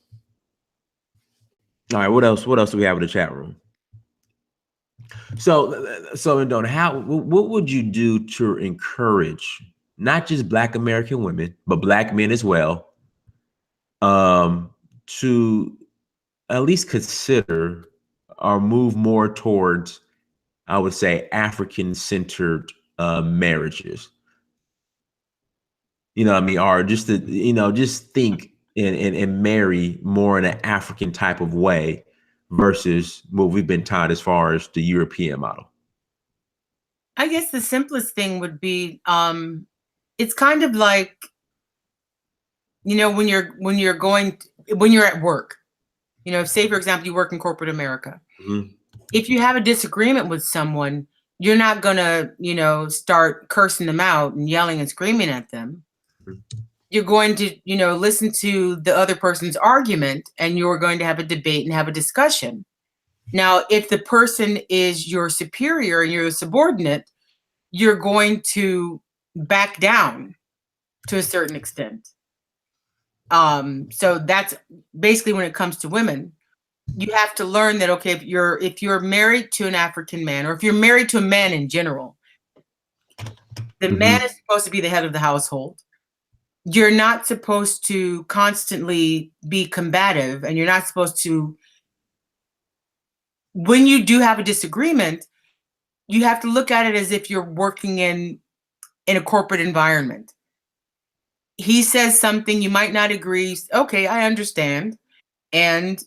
All right, what else? What else do we have in the chat room? So Ndona, what would you do to encourage not just Black American women, but Black men as well, to at least consider or move more towards, I would say, African-centered marriages? You know what I mean? Or just to, just think and marry more in an African type of way versus what we've been taught as far as the European model. I guess the simplest thing would be, it's kind of like, when you're at work, say for example, you work in corporate America. Mm-hmm. If you have a disagreement with someone, you're not gonna, start cursing them out and yelling and screaming at them. Mm-hmm. You're going to, listen to the other person's argument, and you're going to have a debate and have a discussion. Now, if the person is your superior and you're a subordinate, you're going to back down to a certain extent. So that's basically when it comes to women. You have to learn that, okay, if you're married to an African man, or if you're married to a man in general, the man is supposed to be the head of the household. You're not supposed to constantly be combative, and you're not supposed to, when you do have a disagreement, you have to look at it as if you're working in a corporate environment. He says something, you might not agree. Okay, I understand. And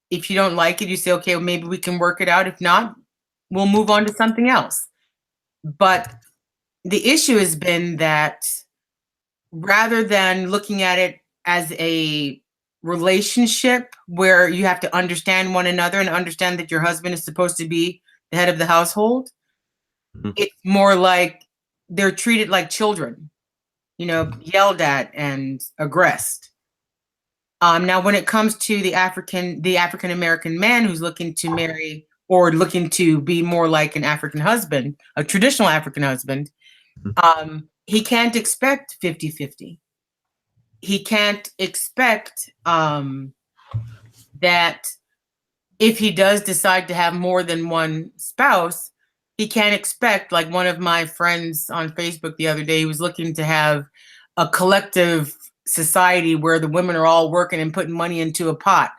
if you don't like it, you say, okay, well, maybe we can work it out. If not, we'll move on to something else. But the issue has been that rather than looking at it as a relationship where you have to understand one another and understand that your husband is supposed to be the head of the household, it's more like they're treated like children, yelled at and aggressed. Now, when it comes to the African American man who's looking to marry or looking to be more like an African husband, a traditional African husband, he can't expect 50-50. He can't expect that if he does decide to have more than one spouse, he can't expect, like one of my friends on Facebook the other day, he was looking to have a collective society where the women are all working and putting money into a pot.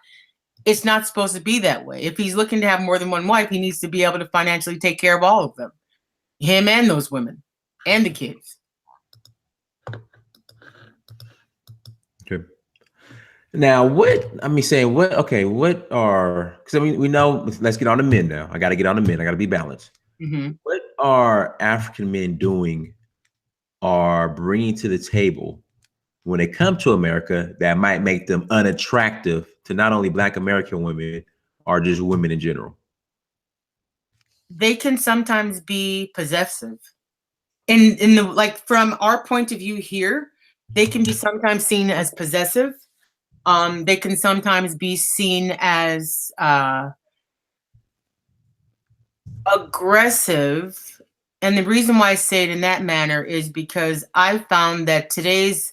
It's not supposed to be that way. If he's looking to have more than one wife, he needs to be able to financially take care of all of them, him and those women and the kids. Okay. Now, what are, because we know, let's get on the men now. I got to get on the men. I got to be balanced. What are African men doing or bringing to the table when they come to America that might make them unattractive to not only Black American women or just women in general? They can sometimes be possessive. In the, like, from our point of view here, they can be sometimes seen as possessive. They can sometimes be seen as aggressive. And the reason why I say it in that manner is because I found that today's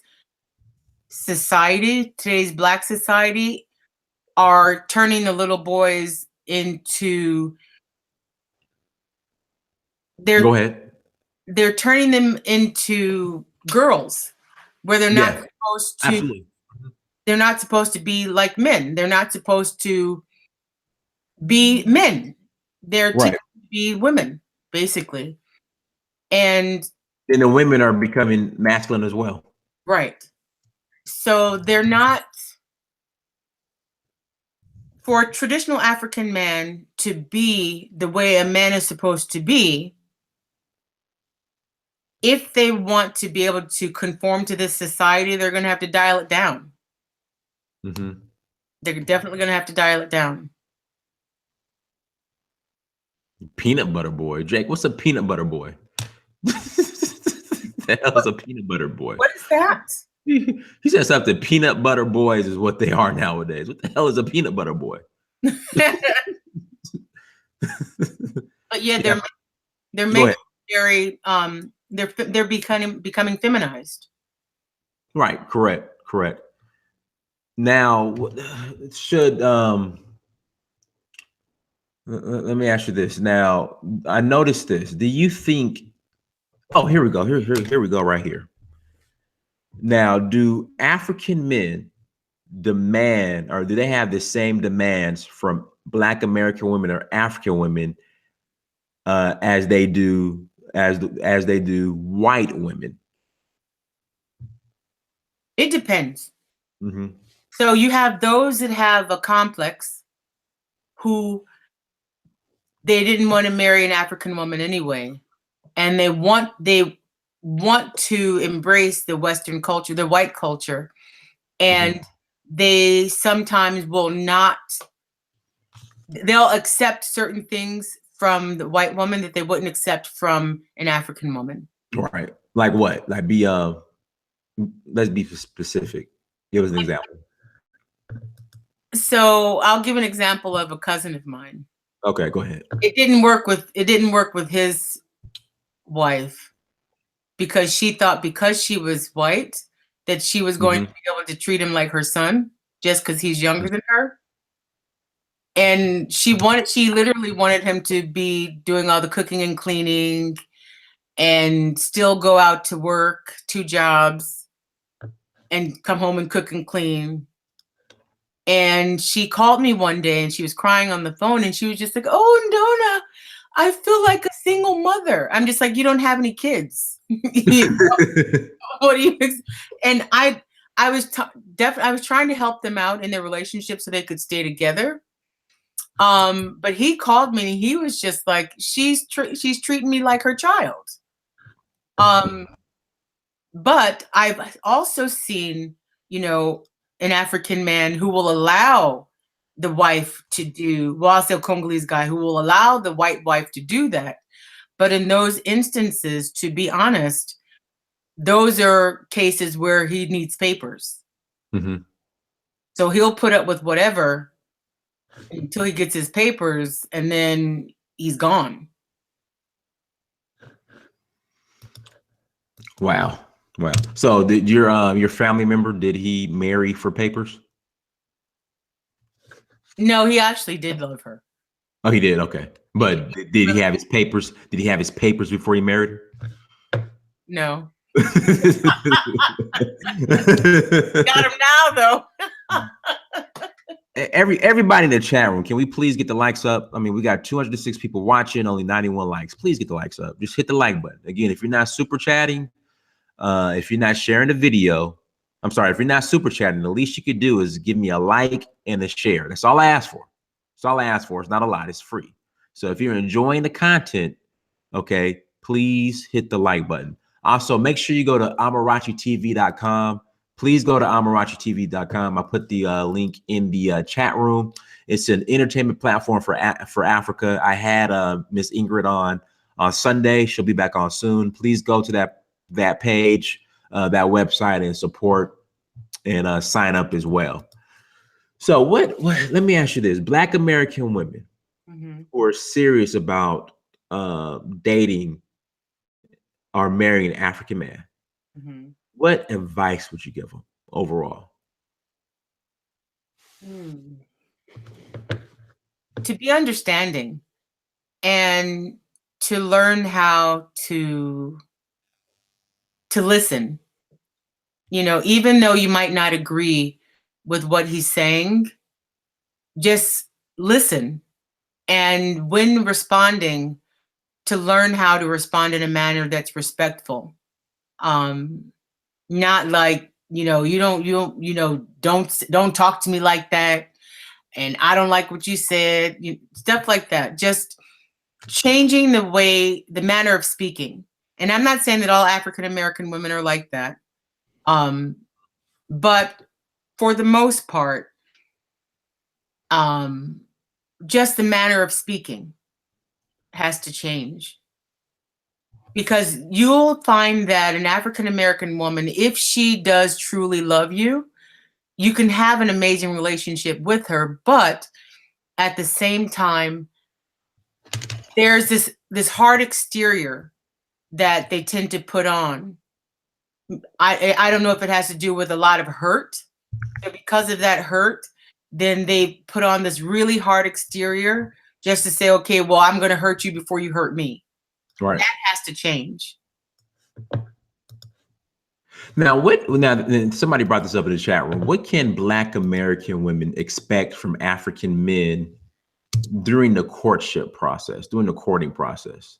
society, today's Black society, are turning the little boys into Go they're ahead. they're turning them into girls where Yeah, absolutely. they're not supposed to be like men. They're not supposed to be men. They're Right. to be women, basically. And And the women are becoming masculine as well. right. So they're not for a traditional African man to be the way a man is supposed to be. If they want to be able to conform to this society, they're going to have to dial it down. Mm-hmm. They're definitely going to have to dial it down. Peanut butter boy. Jake, what's a peanut butter boy? The hell is a peanut butter boy? What is that? He said something. Peanut butter boys is what they are nowadays. What the hell is a peanut butter boy? But yeah, Yeah. they're Go making ahead. very they're becoming feminized. Right. Correct. Now, should let me ask you this. Now, I noticed this. Do you think? Oh, here we go. Here we go. Right here. Now, do African men demand, or do they have the same demands from Black American women or African women as they do as they do white women? It depends. Mm-hmm. So you have those that have a complex who they didn't want to marry an African woman anyway, and they want to embrace the Western culture, the white culture, and they sometimes will not. They'll accept certain things from the white woman that they wouldn't accept from an African woman. Right. Like what? Like be let's be specific. Give us an example. So I'll give an example of a cousin of mine. Okay, go ahead. It didn't work with his wife because she thought because she was white that she was going to be able to treat him like her son just because he's younger than her. And she literally wanted him to be doing all the cooking and cleaning and still go out to work 2 jobs and come home and cook and clean. And she called me one day and she was crying on the phone and she was just like, "Oh, Ndona, I feel like a single mother." I'm just like, "You don't have any kids." What do you? And I was I was trying to help them out in their relationship so they could stay together. But he called me and he was just like, she's treating me like her child. But I've also seen, an African man who will allow the wife to do, well, also a Congolese guy who will allow the white wife to do that. But in those instances, to be honest, those are cases where he needs papers. Mm-hmm. So he'll put up with whatever until he gets his papers, and then he's gone. Wow. So did your family member, did he marry for papers? No, he actually did love her. Oh, he did. Okay. But did he have his papers? Did he have his papers before he married her? No. Got him now, though. Everybody in the chat room, can we please get the likes up? I mean, we got 206 people watching, only 91 likes. Please get the likes up. Just hit the like button. Again, if you're not super chatting, if you're not sharing the video, I'm sorry, if you're not super chatting, the least you could do is give me a like and a share. That's all I ask for. That's all I ask for. It's not a lot. It's free. So if you're enjoying the content, okay, please hit the like button. Also, make sure you go to amarachitv.com. Please go to amarachitv.com. I put the link in the chat room. It's an entertainment platform for Africa. I had Miss Ingrid on Sunday. She'll be back on soon. Please go to that page, that website, and support and sign up as well. So let me ask you this. Black American women who are serious about dating or marrying an African man, Mm-hmm. what advice would you give them overall? To be understanding and to learn how to listen. Even though you might not agree with what he's saying, just listen. And when responding, to learn how to respond in a manner that's respectful. Not like, don't talk to me like that. And I don't like what you said, stuff like that. Just changing the manner of speaking. And I'm not saying that all African American women are like that. But for the most part, just the manner of speaking has to change. Because you'll find that an African American woman, if she does truly love you, you can have an amazing relationship with her. But at the same time, there's this hard exterior that they tend to put on. I don't know if it has to do with a lot of hurt. But because of that hurt, then they put on this really hard exterior just to say, okay, well, I'm going to hurt you before you hurt me. Right. That has to change. Now, somebody brought this up in the chat room. What can Black American women expect from African men during the courtship process, during the courting process?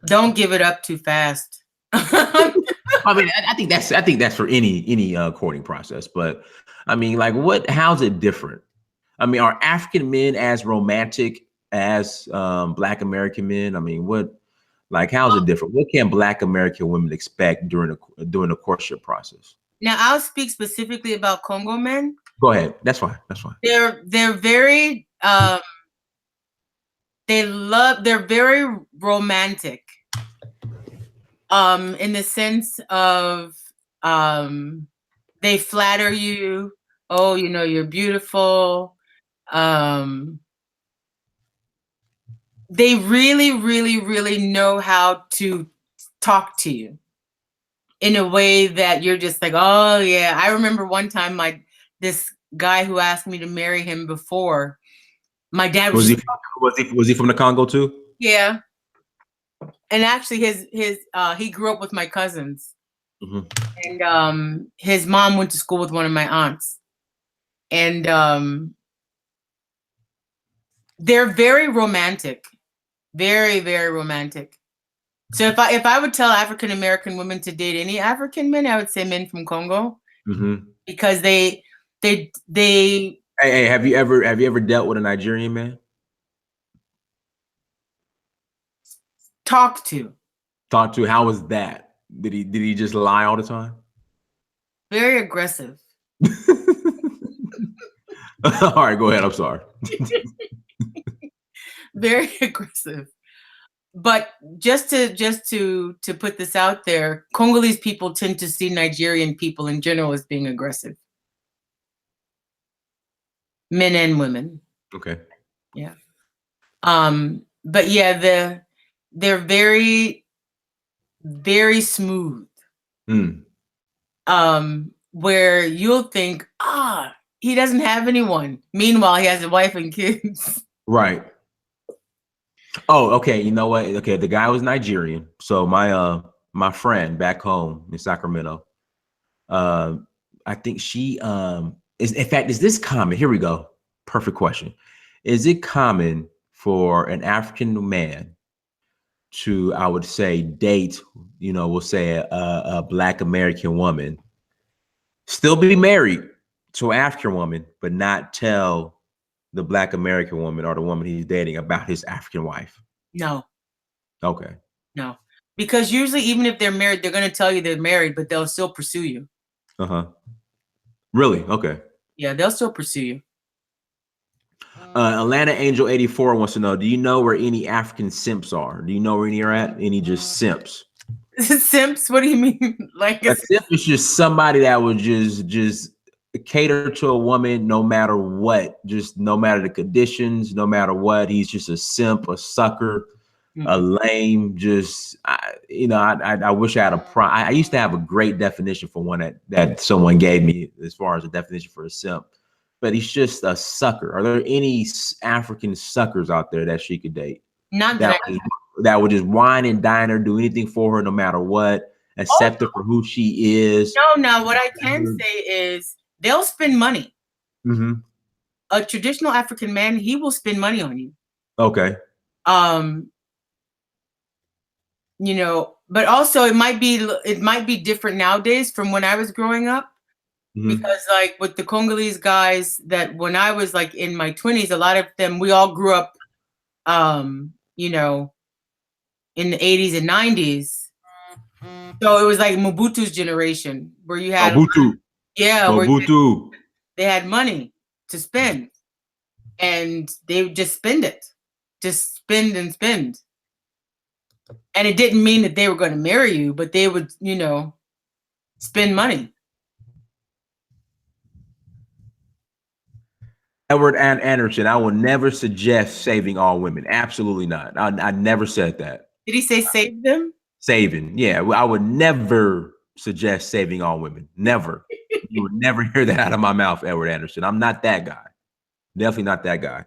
Don't give it up too fast. I mean, I think that's for any courting process. But I mean, like, how's it different? I mean, are African men as romantic as Black American men? I mean, how's it different? What can Black American women expect during the courtship process? Now, I'll speak specifically about Congo men. Go ahead. That's fine. They're very they're very romantic. In the sense of they flatter you. Oh, you're beautiful. They really, really, really know how to talk to you in a way that you're just like, oh yeah. I remember one time this guy who asked me to marry him before, my dad was he from the Congo too? Yeah. And actually he grew up with my cousins. Mm-hmm. And his mom went to school with one of my aunts. And they're very romantic. Very, very romantic. So if I would tell African American women to date any African men, I would say men from Congo. Mm-hmm. Because they Hey, have you ever dealt with a Nigerian man? Talk to. How was that? Did he just lie all the time? Very aggressive. All right, go ahead. I'm sorry. Very aggressive. But just to put this out there, Congolese people tend to see Nigerian people in general as being aggressive. Men and women. Okay. Yeah. But yeah, they're very, very smooth. Where you'll think, he doesn't have anyone. Meanwhile, he has a wife and kids. Right. Oh, okay. You know what? Okay, the guy was Nigerian. So my friend back home in Sacramento, I think she is this common? Here we go. Perfect question. Is it common for an African man to, I would say, date, we'll say a Black American woman, still be married to an African woman, but not tell the Black American woman or the woman he's dating about his African wife? No. Okay. No. Because usually, even if they're married, they're going to tell you they're married, but they'll still pursue you. Uh-huh. Really? Okay. Yeah, they'll still pursue you. Atlanta Angel 84 wants to know, do you know where any African simps are? Do you know where any are at? Any just simps? Simps? What do you mean? Like a simp is just somebody that would just cater to a woman no matter what, just no matter the conditions, no matter what. He's just a simp, a sucker, a lame. Just I wish I had I used to have a great definition for one that someone gave me as far as a definition for a simp, but he's just a sucker. Are there any African suckers out there that she could date? Not that that that would just wine and dine her, do anything for her, no matter what, accept her for who she is. No. What I can say is they'll spend money. Mm-hmm. A traditional African man, he will spend money on you. Okay. But also it might be different nowadays from when I was growing up. Because like with the Congolese guys that when I was like in my 20s, a lot of them, we all grew up, in the 80s and 90s. So it was like Mobutu's generation where you had Mobutu. Mobutu. They had money to spend and they would just spend it. Just spend and spend. And it didn't mean that they were going to marry you, but they would, spend money. Edward Anderson, I will never suggest saving all women. Absolutely not. I never said that. Did he say save them? Saving. Yeah. I would never suggest saving all women. Never. You would never hear that out of my mouth, Edward Anderson. I'm not that guy. Definitely not that guy.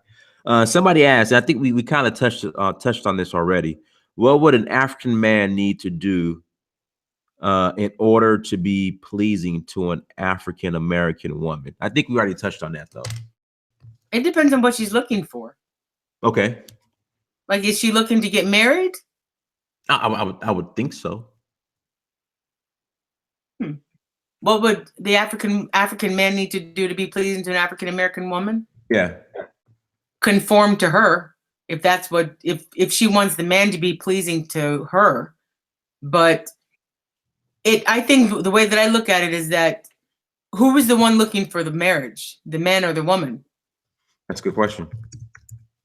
Somebody asked, I think we kind of touched on this already. What would an African man need to do in order to be pleasing to an African American woman? I think we already touched on that, though. It depends on what she's looking for. Okay. Like, is she looking to get married? I would think so. What would the African man need to do to be pleasing to an African American woman? Yeah. Conform to her, if that's what if she wants the man to be pleasing to her. But I think the way that I look at it is that who was the one looking for the marriage, the man or the woman? That's a good question.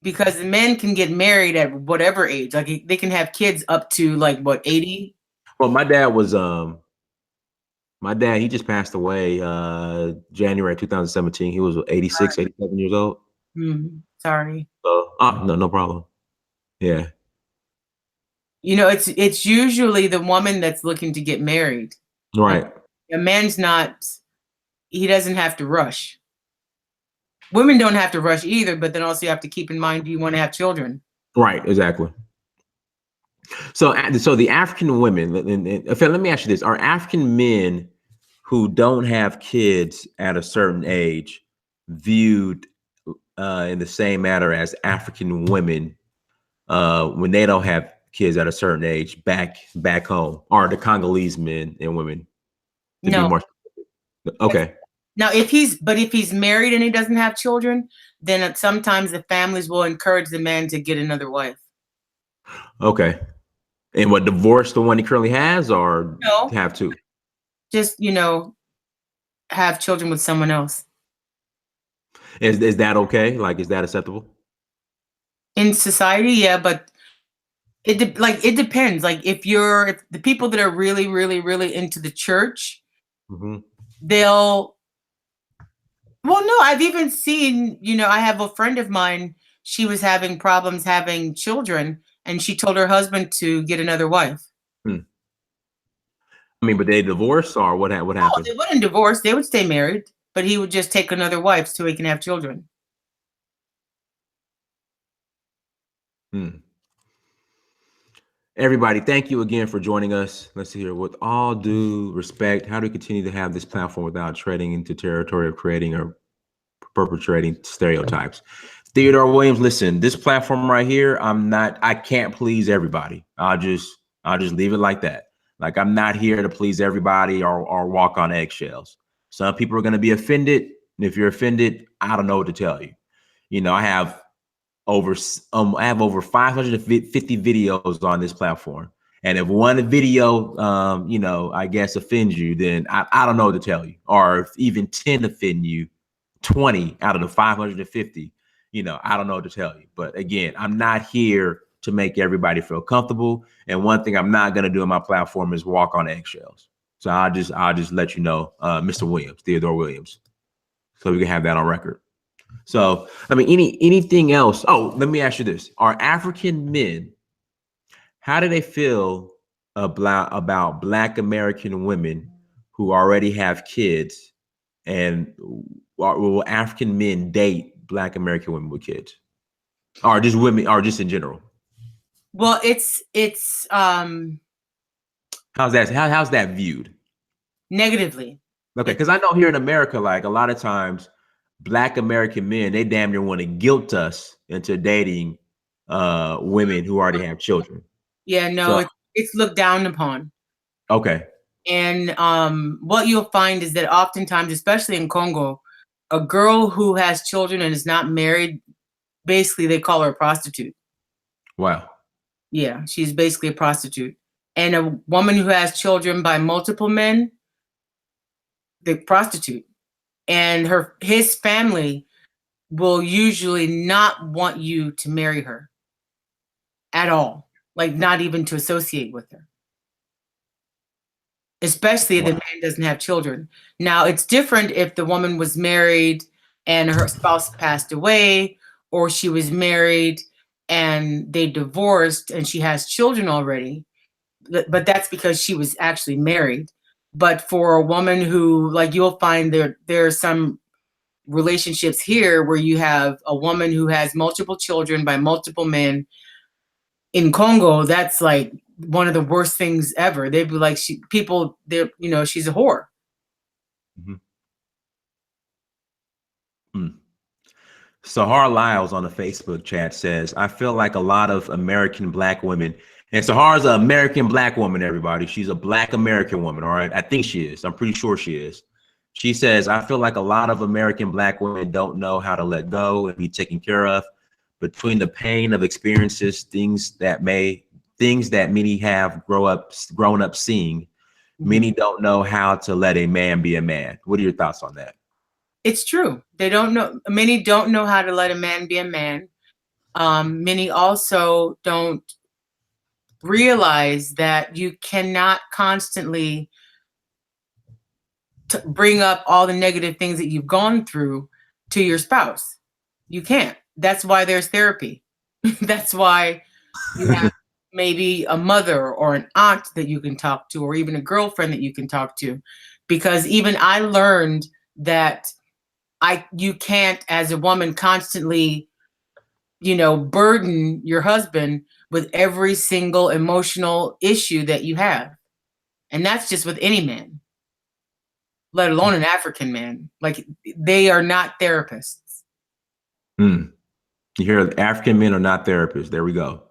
Because the men can get married at whatever age. Like they can have kids up to like what, 80? Well, my dad, he just passed away January 2017. He was 86, 87 years old. Sorry. No problem. Yeah. It's usually the woman that's looking to get married. Right. A man's not, he doesn't have to rush. Women don't have to rush either, but then also you have to keep in mind, do you want to have children? Right, exactly. So the African women, let me ask you this. Are African men who don't have kids at a certain age viewed in the same manner as African women when they don't have kids at a certain age back home, or the Congolese men and women? No. Okay. Now, if he's married and he doesn't have children, then sometimes the families will encourage the man to get another wife. Okay. And what, divorce the one he currently has, or no, have two? Just, have children with someone else. Is that okay? Like, is that acceptable? In society, yeah, but it depends. Like if the people that are really, really, really into the church, well, no, I've even seen, I have a friend of mine, she was having problems having children, and she told her husband to get another wife. I mean, but they divorced, or what happened? Oh, they wouldn't divorce. They would stay married, but he would just take another wife so he can have children. Everybody, thank you again for joining us. Let's see here. With all due respect, how do we continue to have this platform without treading into territory of creating or perpetrating stereotypes? Theodore Williams, listen, this platform right here, I can't please everybody. I'll just leave it like that. Like, I'm not here to please everybody or walk on eggshells. Some people are going to be offended. And if you're offended, I don't know what to tell you. I have over 550 videos on this platform. And if one video, I guess offends you, then I don't know what to tell you. Or if even 10 offend you, 20 out of the 550, I don't know what to tell you. But again, I'm not here to make everybody feel comfortable. And one thing I'm not going to do on my platform is walk on eggshells. So I'll just let you know, Mr. Williams, Theodore Williams. So we can have that on record. So, I mean, anything else? Oh, let me ask you this. Are African men, how do they feel about Black American women who already have kids, and will African men date Black American women with kids, or just women, or just in general? Well, it's how's that viewed? Negatively. Okay, because I know here in America, like a lot of times, Black American men, they damn near want to guilt us into dating women who already have children. Yeah, no, So it's looked down upon. okay. And what you'll find is that oftentimes, especially in Congo, a girl who has children and is not married, basically they call her a prostitute. Wow. Yeah, she's basically a prostitute. And a woman who has children by multiple men, the prostitute. And his family will usually not want you to marry her at all, like not even to associate with her. Especially if the man doesn't have children. Now, it's different if the woman was married and her spouse passed away, or she was married and they divorced and she has children already. But that's because she was actually married. But for a woman who, like, you'll find there are some relationships here where you have a woman who has multiple children by multiple men. In Congo, that's like one of the worst things ever. They'd be like, she's a whore. Mm-hmm. Sahar Lyles on the Facebook chat says, I feel like a lot of American Black women, and Sahar's an American Black woman, everybody. She's a Black American woman, all right? I think she is. I'm pretty sure she is. She says, I feel like a lot of American Black women don't know how to let go and be taken care of. Between the pain of experiences, things that many have grown up seeing, many don't know how to let a man be a man. What are your thoughts on that? It's true. They don't know. Many don't know how to let a man be a man. Many also don't realize that you cannot constantly bring up all the negative things that you've gone through to your spouse. You can't. That's why there's therapy. That's why you have maybe a mother or an aunt that you can talk to, or even a girlfriend that you can talk to. Because even I learned that you can't, as a woman, constantly, burden your husband with every single emotional issue that you have. And that's just with any man, let alone an African man. Like, they are not therapists. You hear, African men are not therapists. There we go.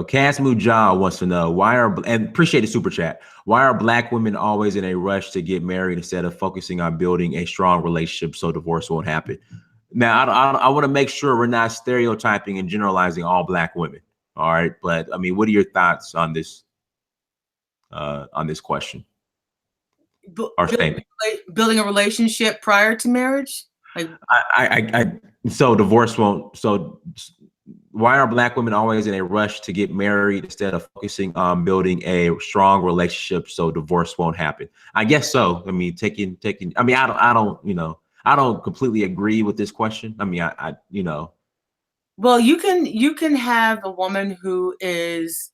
Cass Mujah wants to know, and appreciate the super chat, why are Black women always in a rush to get married instead of focusing on building a strong relationship so divorce won't happen? Now, I want to make sure we're not stereotyping and generalizing all Black women. All right. But I mean, what are your thoughts on this question? Building a relationship prior to marriage? Like, so divorce won't. So why are Black women always in a rush to get married instead of focusing on building a strong relationship so divorce won't happen? I guess so. I mean, I don't completely agree with this question. I mean, well, you can have a woman who is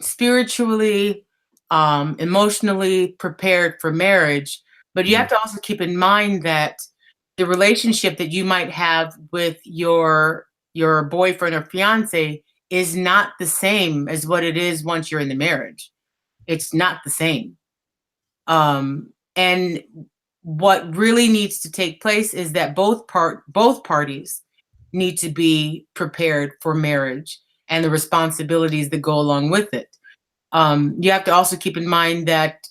spiritually, emotionally prepared for marriage, but you have to also keep in mind that the relationship that you might have with your boyfriend or fiance is not the same as what it is once you're in the marriage. It's not the same. And what really needs to take place is that both parties need to be prepared for marriage and the responsibilities that go along with it. You have to also keep in mind that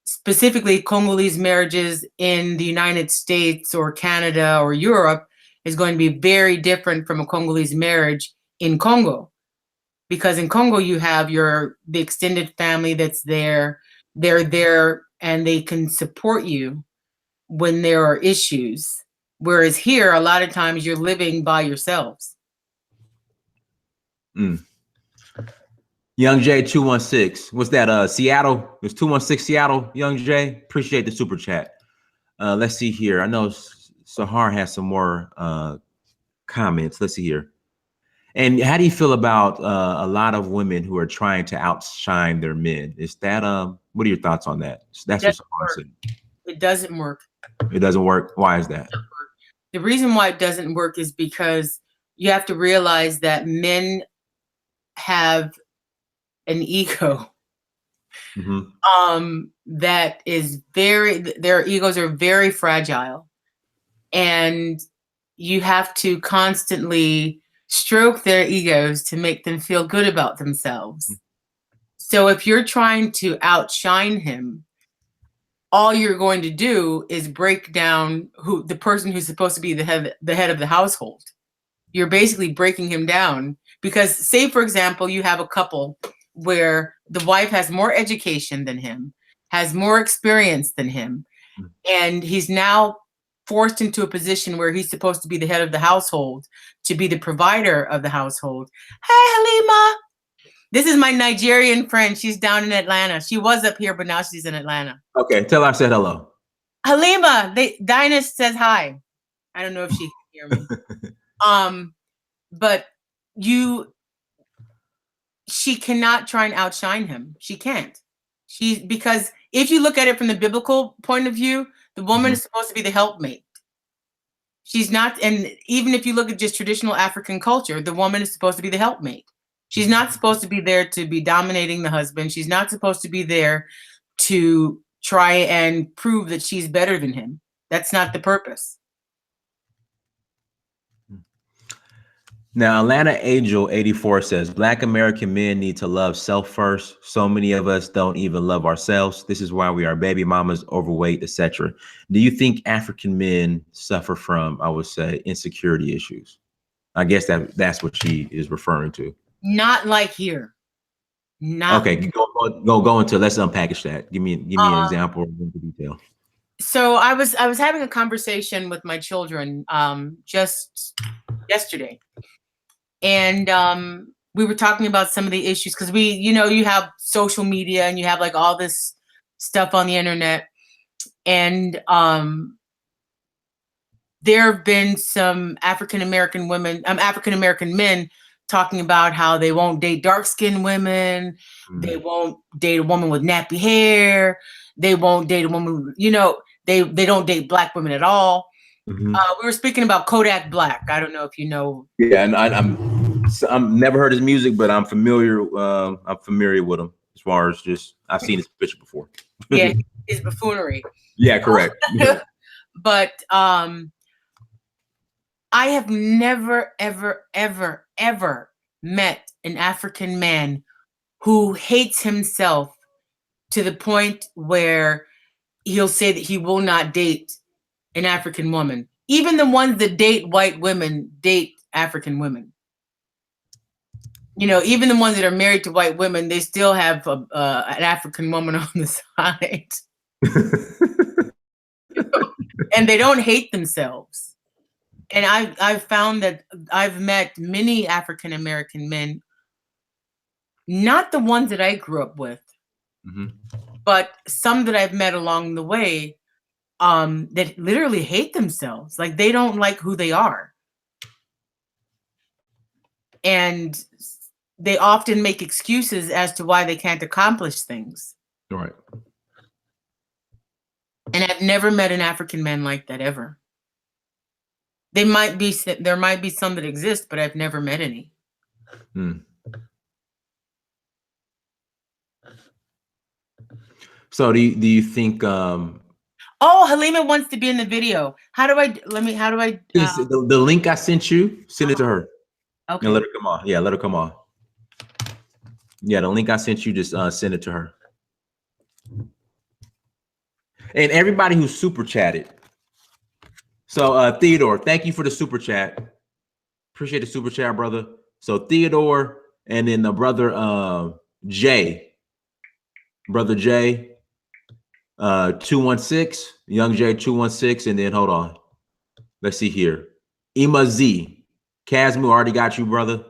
specifically Congolese marriages in the United States or Canada or Europe is going to be very different from a Congolese marriage in Congo. Because in Congo, you have the extended family that's there. They're there and they can support you when there are issues. Whereas here, a lot of times you're living by yourselves. Young J 216. What's that? Seattle? It's 216 Seattle. Young J. Appreciate the super chat. Let's see here. I know Sahar has some more comments. Let's see here. And how do you feel about a lot of women who are trying to outshine their men? Is that what are your thoughts on that? That's what Sahar said. It doesn't work. It doesn't work. Why is that? The reason why it doesn't work is because you have to realize that men have an ego. That is their egos are very fragile, and you have to constantly stroke their egos to make them feel good about themselves. So if you're trying to outshine him, all you're going to do is break down the person who's supposed to be the head of the household. You're basically breaking him down, because say, for example, you have a couple where the wife has more education than him, has more experience than him, and he's now forced into a position where he's supposed to be the head of the household, to be the provider of the household. Hey, Halima. This is my Nigerian friend. She's down in Atlanta. She was up here, but now she's in Atlanta. Okay, tell her I said hello. Halima, Dinah says hi. I don't know if she can hear me. But she cannot try and outshine him. She can't. Because if you look at it from the biblical point of view, the woman is supposed to be the helpmate. She's not, and even if you look at just traditional African culture, the woman is supposed to be the helpmate. She's not supposed to be there to be dominating the husband. She's not supposed to be there to try and prove that she's better than him. That's not the purpose. Now, Atlanta Angel 84 says, Black American men need to love self first. So many of us don't even love ourselves. This is why we are baby mamas, overweight, etc. Do you think African men suffer from, I would say, insecurity issues? I guess that's what she is referring to. Not like here. Okay, go into, let's unpackage that. Give me an example of the detail. So I was having a conversation with my children just yesterday. And we were talking about some of the issues, because you have social media and you have like all this stuff on the internet. And there have been some African-American men talking about how they won't date dark-skinned women. They won't date a woman with nappy hair. They won't date a woman, they don't date Black women at all. We were speaking about Kodak Black. I don't know if you know. Yeah, and I'm never heard his music, but I'm familiar. I'm familiar with him as far as just I've seen his picture before. Yeah, his buffoonery. Yeah, correct. But I have never, ever, ever, ever met an African man who hates himself to the point where he'll say that he will not date an African woman. Even the ones that date white women date African women. Even the ones that are married to white women, they still have an African woman on the side. And they don't hate themselves. And I've found that I've met many African American men, not the ones that I grew up with, but some that I've met along the way, that literally hate themselves. Like they don't like who they are. And they often make excuses as to why they can't accomplish things. Right. And I've never met an African man like that ever. There might be some that exist, but I've never met any. So do you think oh, Halima wants to be in the video. How do I the link I sent you, send it to her. Okay. And let her come on. Yeah, let her come on. Yeah, the link I sent you, just send it to her. And everybody who super chatted. So Theodore, thank you for the super chat. Appreciate the super chat, brother. So Theodore, and then the brother Jay. Brother Jay, 216, Young Jay 216, and then hold on. Let's see here. Ima Z. Casmu already got you, brother.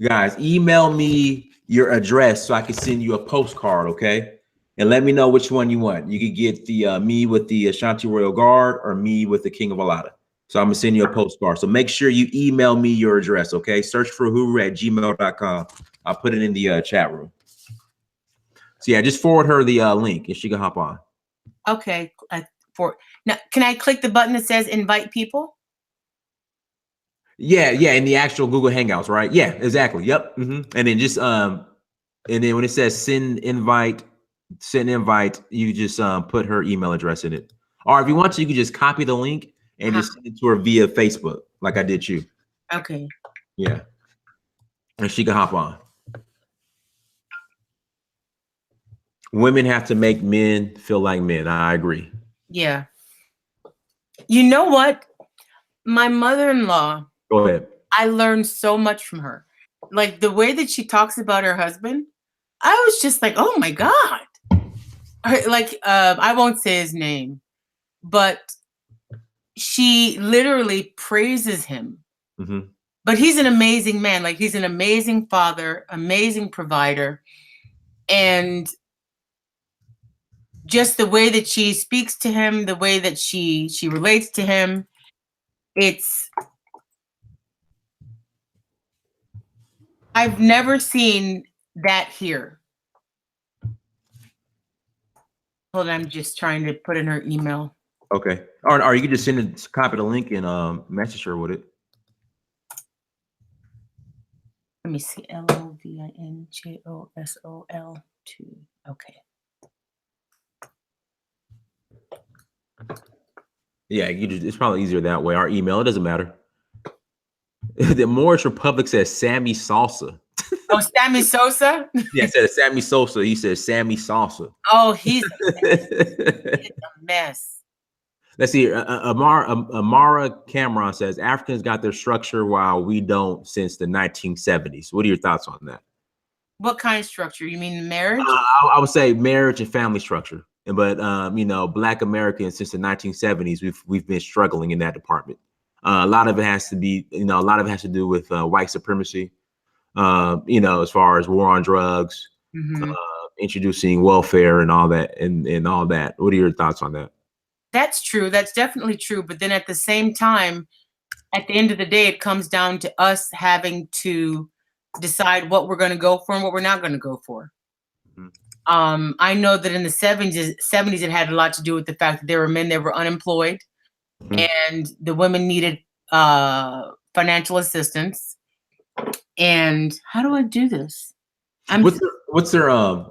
Guys, email me your address so I can send you a postcard, okay? and let me know which one you want. You could get the me with the Ashanti Royal Guard or me with the King of Alada. So I'm gonna send you a postcard. So make sure you email me your address, okay? Search for huru@gmail.com. I'll put it in the chat room. So yeah, just forward her the link and she can hop on. Okay. Now, can I click the button that says invite people? Yeah, in the actual Google Hangouts, right? Yeah, exactly. Yep. And then just and then when it says send invite, you just put her email address in it. Or if you want to, you can just copy the link and just send it to her via Facebook, like I did you. Okay. Yeah. And she can hop on. Women have to make men feel like men. I agree. Yeah. You know what? My mother-in-law, Go ahead. I learned so much from her. Like the way that she talks about her husband, I was just like, oh my God. Like, I won't say his name, but she literally praises him. But he's an amazing man. Like he's an amazing father, amazing provider. And just the way that she speaks to him, the way that she relates to him, I've never seen that here. Hold on, I'm just trying to put in her email. Okay. Or you could just send it, copy the link and message her with it. Let me see. LOVINJOSOL2. Okay. Yeah, it's probably easier that way. Our email, it doesn't matter. The Moorish Republic says Sammy Salsa. Oh, Sammy Sosa? Yeah, it said Sammy Sosa. He says Sammy Salsa. Oh, he's a mess. Let's see. Amara Cameron says Africans got their structure while we don't since the 1970s. What are your thoughts on that? What kind of structure? You mean marriage? I would say marriage and family structure. But you know, Black Americans since the 1970s, we've been struggling in that department. A lot of it has to be, a lot of it has to do with white supremacy. As far as war on drugs, introducing welfare and all that, and all that. What are your thoughts on that? That's true. That's definitely true. But then at the same time, at the end of the day, it comes down to us having to decide what we're going to go for and what we're not going to go for. I know that in the 70s, it had a lot to do with the fact that there were men that were unemployed and the women needed financial assistance. And how do I do this? What's her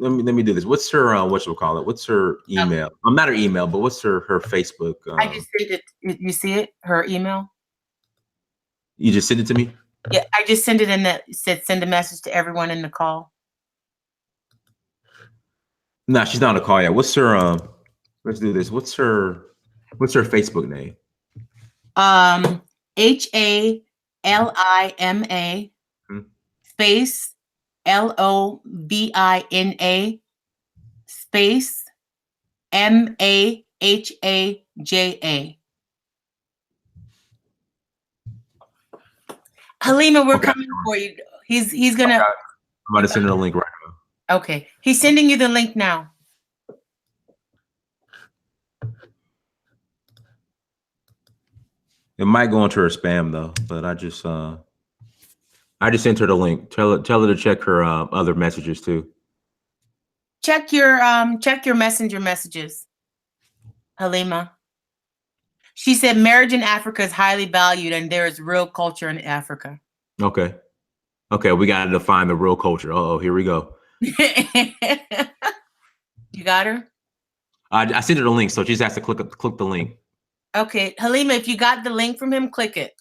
let me do this. What's her whatchamacallit? What's her email? I'm not her email, but what's her Facebook? I just sent it. You see it? Her email? You just sent it to me? Yeah, I just sent it in that said send a message to everyone in the call. No, she's not on the call yet. What's her let's do this. What's her Facebook name? HALIMA space LOVINA space MAHAJA. Halima, we're coming for you. He's gonna. I'm about to send her a link right now. Okay, he's sending you the link now. It might go into her spam though, but I just sent her the link. Tell her to check her other messages too. Check your messenger messages, Halima. She said marriage in Africa is highly valued and there is real culture in Africa. Okay, we got to define the real culture. Oh, here we go. You got her? I sent her the link, so she just has to click the link. Okay, Halima, if you got the link from him, click it.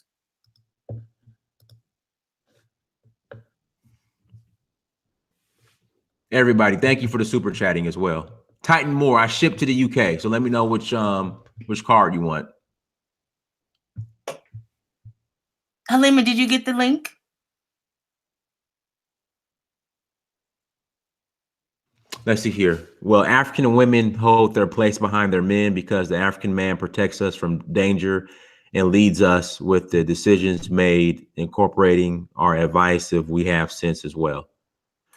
Everybody, thank you for the super chatting as well. Titan Moore, I shipped to the UK, so let me know which card you want. Halima, did you get the link? Let's see here. Well, African women hold their place behind their men because the African man protects us from danger and leads us with the decisions made, incorporating our advice if we have sense as well.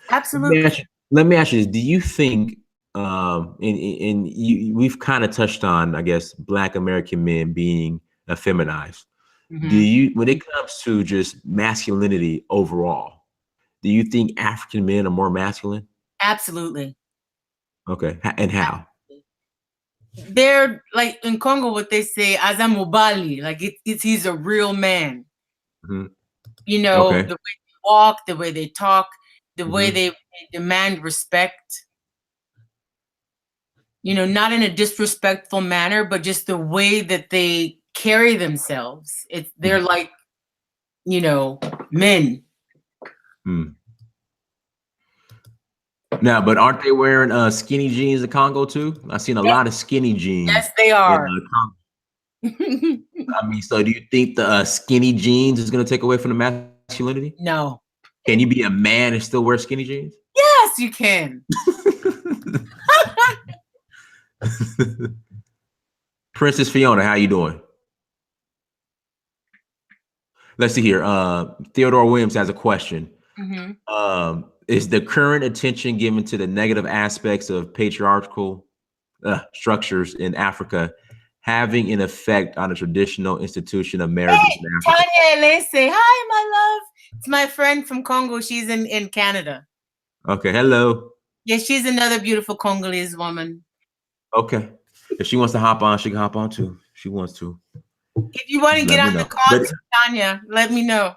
Absolutely. Let me ask you this: do you think, and we've kind of touched on, I guess, Black American men being effeminized. Do Mhm. you, when it comes to just masculinity overall, do you think African men are more masculine? Absolutely. Okay, and how? They're like in Congo, what they say, Azamobali, like he's a real man. Hmm. You know, Okay. the way they walk, the way they talk, the way Hmm. they demand respect. You know, not in a disrespectful manner, but just the way that they carry themselves. They're like, you know, men. Hmm. Now, but aren't they wearing skinny jeans in Congo too? I've seen a Yes, lot of skinny jeans yes, they in are. Congo. I mean, so do you think the skinny jeans is going to take away from the masculinity? No. Can you be a man and still wear skinny jeans? Yes, you can. Princess Fiona, how you doing? Let's see here. Theodore Williams has a question. Mhm. Is the current attention given to the negative aspects of patriarchal structures in Africa having an effect on the traditional institution of marriages Hey, in Africa? Tanya Elise. Hi, my love. It's my friend from Congo. She's in Canada. Okay, hello. Yeah, she's another beautiful Congolese woman. Okay. If she wants to hop on, she can hop on too. If she wants to. If you want to Just get let me on the know. call to Tanya, let me know.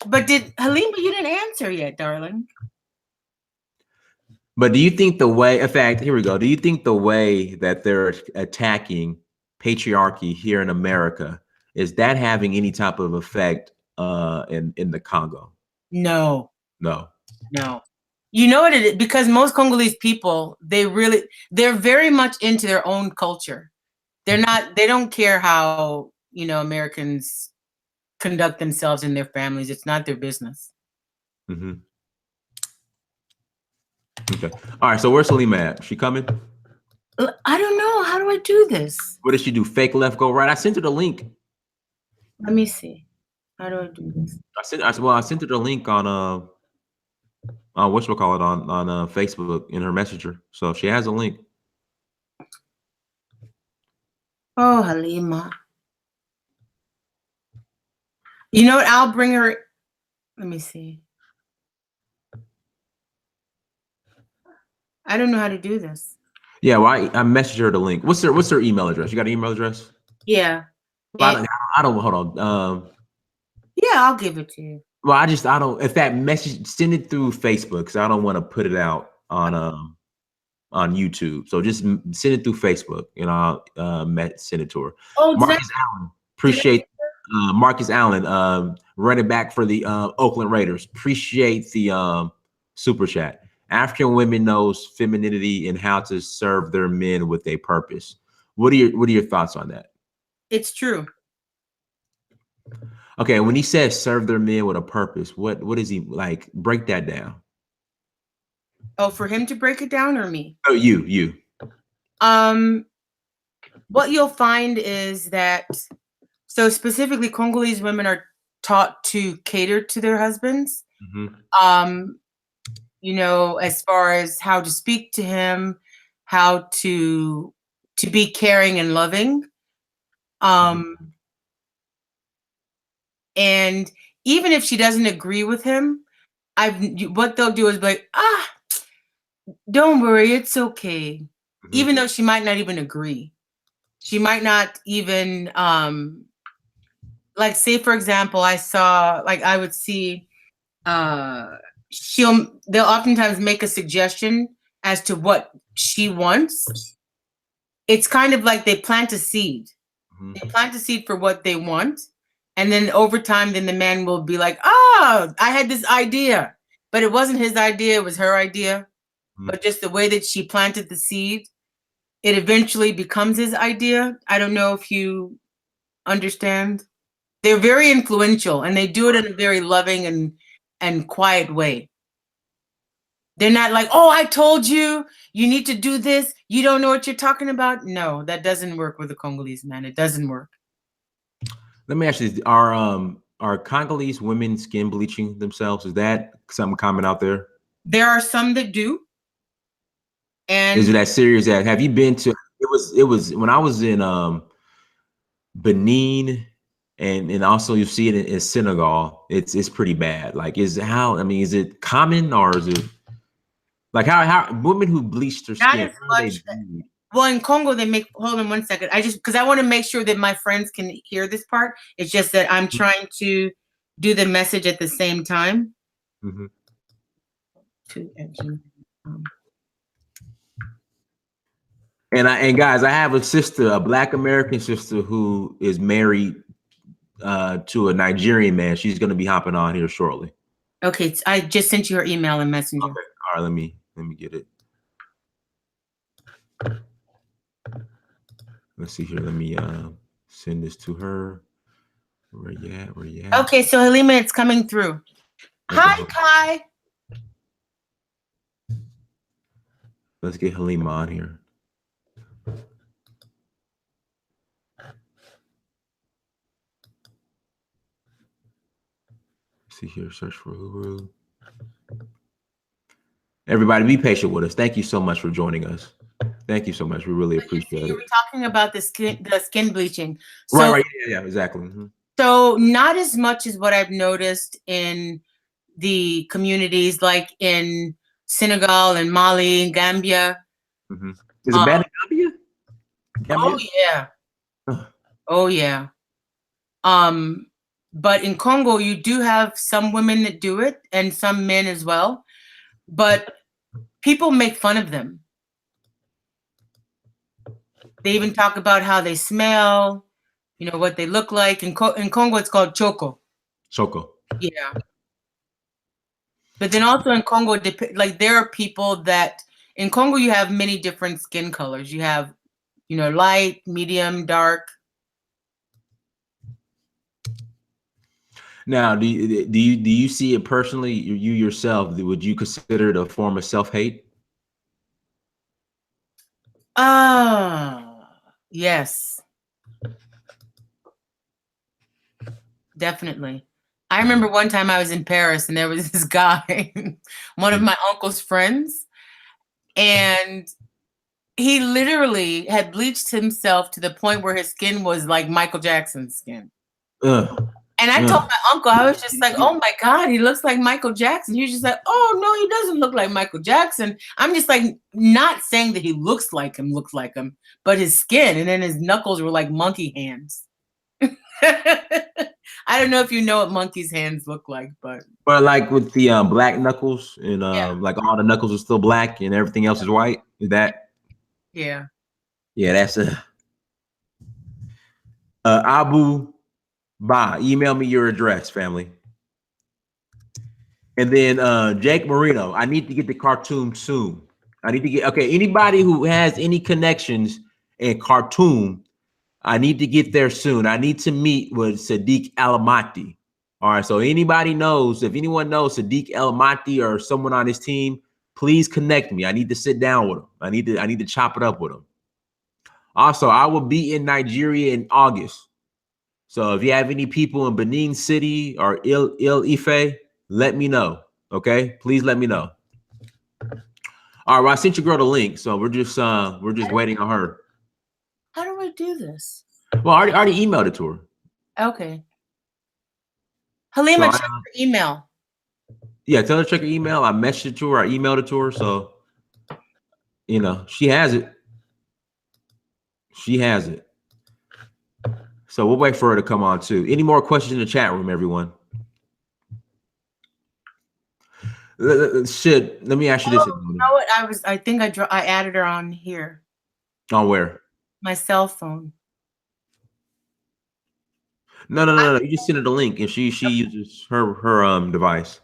But Halima, you didn't answer yet, darling. But do you think the way, in fact, here we go. Do you think the way that they're attacking patriarchy here in America is that having any type of effect in the Congo? No, No. no. You know what it is? Because most Congolese people, they're very much into their own culture. They don't care how, you know, Americans conduct themselves in their families. It's not their business. Hmm. Okay. All right. So where's Salima at? She coming? I don't know. How do I do this? What did she do? Fake left, go right? I sent her the link. Let me see. How do I do this? I sent her the link on whatchamacallit on Facebook in her messenger. So she has a link. Oh, Halima. You know what? I'll bring her. Let me see. I don't know how to do this. Yeah, well, I messaged her the link. What's her email address? You got an email address? Yeah. Well, Yeah, I don't hold on. yeah, I'll give it to you. Well, I don't. In fact, message send it through Facebook because I don't want to put it out on YouTube. So just send it through Facebook, and I'll send it to her. Oh, Marcus Allen, did I appreciate Marcus Allen, running back for the Oakland Raiders. Appreciate the super chat. African women knows femininity and how to serve their men with a purpose. What are your thoughts on that? It's true. Okay, when he says serve their men with a purpose, what is he like? Break that down. Oh, for him to break it down or me? Oh, you. Um, what you'll find is that so specifically Congolese women are taught to cater to their husbands. Hmm. Um, you know, as far as how to speak to him, how to be caring and loving. Hmm. Um, and even if she doesn't agree with him, what they'll do is be like, don't worry, it's okay. Hmm. Even though she might not even agree. She might not even like say for example, I would see they'll oftentimes make a suggestion as to what she wants. It's kind of like they plant a seed. Hmm. They plant a seed for what they want. And then over time, then the man will be like, oh, I had this idea. But it wasn't his idea, it was her idea. But just the way that she planted the seed, it eventually becomes his idea. I don't know if you understand. They're very influential and they do it in a very loving and quiet way. They're not like, oh, I told you, you need to do this. You don't know what you're talking about. No, that doesn't work with a Congolese man. It doesn't work. Let me ask you: Are Congolese women skin bleaching themselves? Is that something common out there? There are some that do. And Is it that serious? That have you been to? It was when I was in Benin, and also you see it in Senegal. It's pretty bad. Like, is it common, or is it like how women who bleach their not skin, as how are they much. viewed? Well, in Congo, they make, hold on one second. Because I want to make sure that my friends can hear this part. It's just that I'm trying to do the message at the same time. Mm-hmm. And guys, I have a sister, a Black American sister, who is married to a Nigerian man. She's going to be hopping on here shortly. Okay, I just sent you her email and Messenger. Okay. All right, let me get it. Let's see here. Let me send this to her. Where you at? Where you at? Okay, so Halima, it's coming through. Okay. Hi, Kai. Let's get Halima on here. Let's see here. Search for Huru. Everybody, be patient with us. Thank you so much for joining us. Thank you so much. We really appreciate it. You were talking about the skin bleaching. So, right. Yeah, exactly. Mm-hmm. So not as much as what I've noticed in the communities like in Senegal and Mali and Gambia. Mm-hmm. Is it bad in Gambia? Oh yeah. Oh yeah. But in Congo, you do have some women that do it and some men as well. But people make fun of them. They even talk about how they smell, you know, what they look like. In Congo, it's called choco. Choco. Yeah. But then also in Congo, like there are people that in Congo you have many different skin colors. You have, you know, light, medium, dark. Now, do you see it personally? You yourself, would you consider it a form of self-hate? Yes. Definitely. I remember one time I was in Paris and there was this guy, one of my uncle's friends, and he literally had bleached himself to the point where his skin was like Michael Jackson's skin. And I told my uncle, I was just like, oh my God, he looks like Michael Jackson. He was just like, oh no, he doesn't look like Michael Jackson. I'm just like, not saying that he looks like him, but his skin, and then his knuckles were like monkey hands. I don't know if you know what monkey's hands look like, but like with the black knuckles, and like all the knuckles are still black and everything else is white. Is that? Yeah. Yeah, that's Abu Ba. Email me your address, family. And then Jake Marino, I need to get the Khartoum soon. I need to get, okay, anybody who has any connections in Khartoum, I need to get there soon. I need to meet with Sadiq Alamati. All right, so anybody knows, if anyone knows Sadiq Alamati or someone on his team, please connect me. I need to sit down with him. I need to chop it up with him. Also, I will be in Nigeria in August. So if you have any people in Benin City or Il Ife, let me know. Okay, please let me know. All right, well, I sent your girl the link, so we're just waiting on her. How do I do this? Well, I already emailed it to her. Okay. Halima, check her email. Yeah, tell her to check her email. I messaged it to her. I emailed it to her, so you know she has it. She has it. So we'll wait for her to come on too. Any more questions in the chat room, everyone? Let me ask you this. You know what? I think I added her on here. On where? My cell phone. No. You just send her the link, and she uses her device.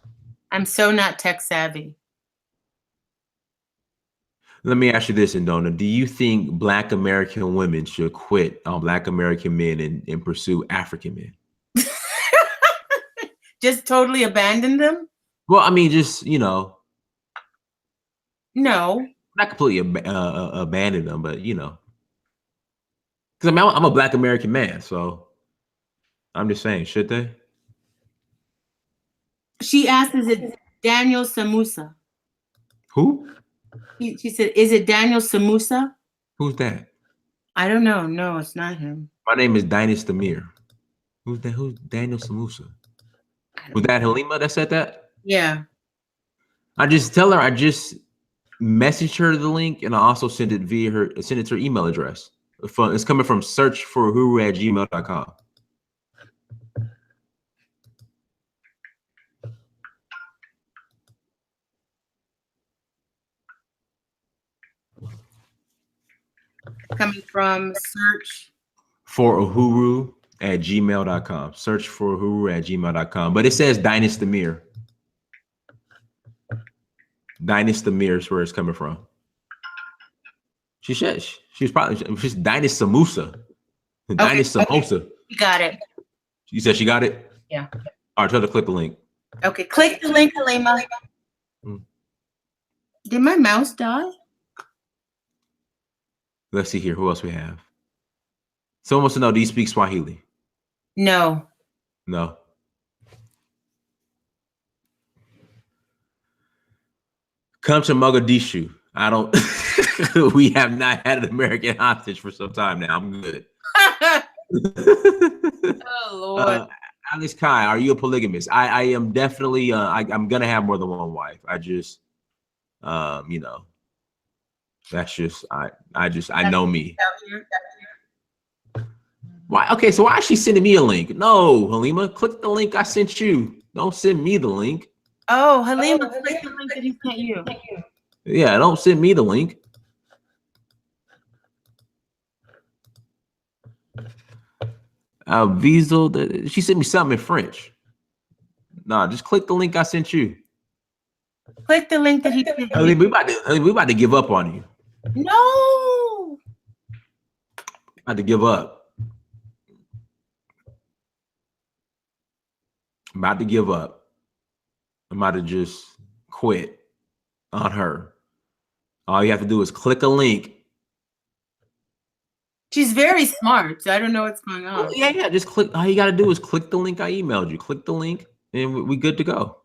I'm so not tech savvy. Let me ask you this, Ndona. Do you think Black American women should quit on Black American men and pursue African men? Just totally abandon them? Well, I mean, just, you know. No. Not completely abandon them, but, you know. Because, I mean, I'm a Black American man, so I'm just saying, should they? She asked, is it Daniel Samusa? Who? She said, "Is it Daniel Samusa?" Who's that? I don't know. No, it's not him. My name is Dinas Demir. Who's that? Who's Daniel Samusa? I Was don't that know. Halima that said that? Yeah. I just tell her I just messaged her the link and I also sent it to her email address. It's coming from searchforhuru@gmail.com. Coming from search. For uhuru@gmail.com. Search for uhuru@gmail.com. But it says Dinas Demir. Dinas Demir is where it's coming from. She said she's probably she's Dinas Samusa. Okay. Dinas Samosa. You got it. You said she got it? Yeah. All right, tell her to click the link. Okay. Click the link, Halima. Did my mouse die? Let's see here. Who else we have? Someone wants to know, do you speak Swahili? No. No. Come to Mogadishu. I don't. We have not had an American hostage for some time now. I'm good. Oh Lord. Alex Kai, are you a polygamist? I am definitely. I'm gonna have more than one wife. I just, you know, that's just I know me. Why? Okay, so why is she sending me a link? No, Halima, click the link I sent you. Don't send me the link. Oh, Halima, click the link that he sent you. Yeah, don't send me the link. Visa, she sent me something in French. Nah, just click the link I sent you. Click the link that he sent you. Halima, we about to give up on you. No. About to give up. I'm about to give up. I'm about to just quit on her. All you have to do is click a link. She's very smart. So I don't know what's going on. Well, yeah. Just click. All you got to do is click the link I emailed you. Click the link, and we good to go.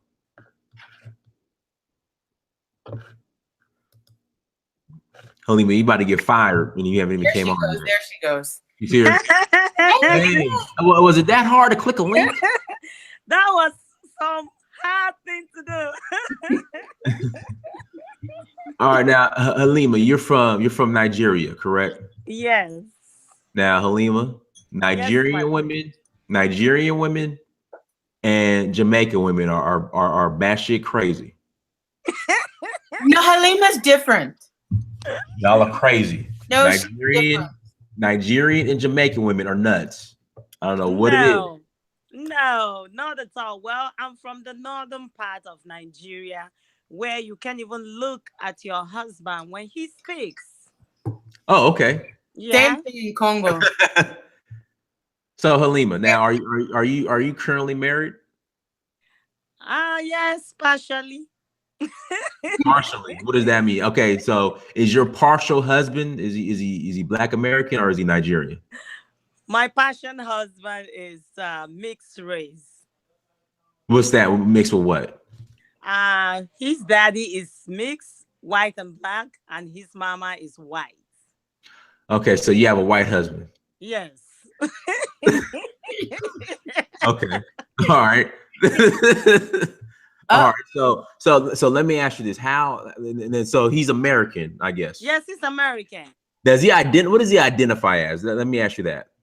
Halima, you about to get fired when you haven't even came on. There she goes. You see her? Hey, was it that hard to click a link? That was some hard thing to do. All right, now Halima, you're from Nigeria, correct? Yes. Now Halima, Nigerian women, and Jamaican women are batshit crazy. No, Halima's different. Y'all are crazy. No, Nigerian and Jamaican women are nuts. I don't know what it is. No, not at all. Well, I'm from the northern part of Nigeria, where you can't even look at your husband when he speaks. Oh, okay. Yeah. Same thing in Congo. So Halima, now are you currently married? Yes, partially. Partially. What does that mean? Okay, so is your partial husband is he Black American or is he Nigerian? My passion husband is mixed race. What's that mixed with what? His daddy is mixed, white and black, and his mama is white. Okay, so you have a white husband. Yes. Okay. All right. All right. So let me ask you this: so he's American, I guess. Yes, he's American. What does he identify as? Let me ask you that.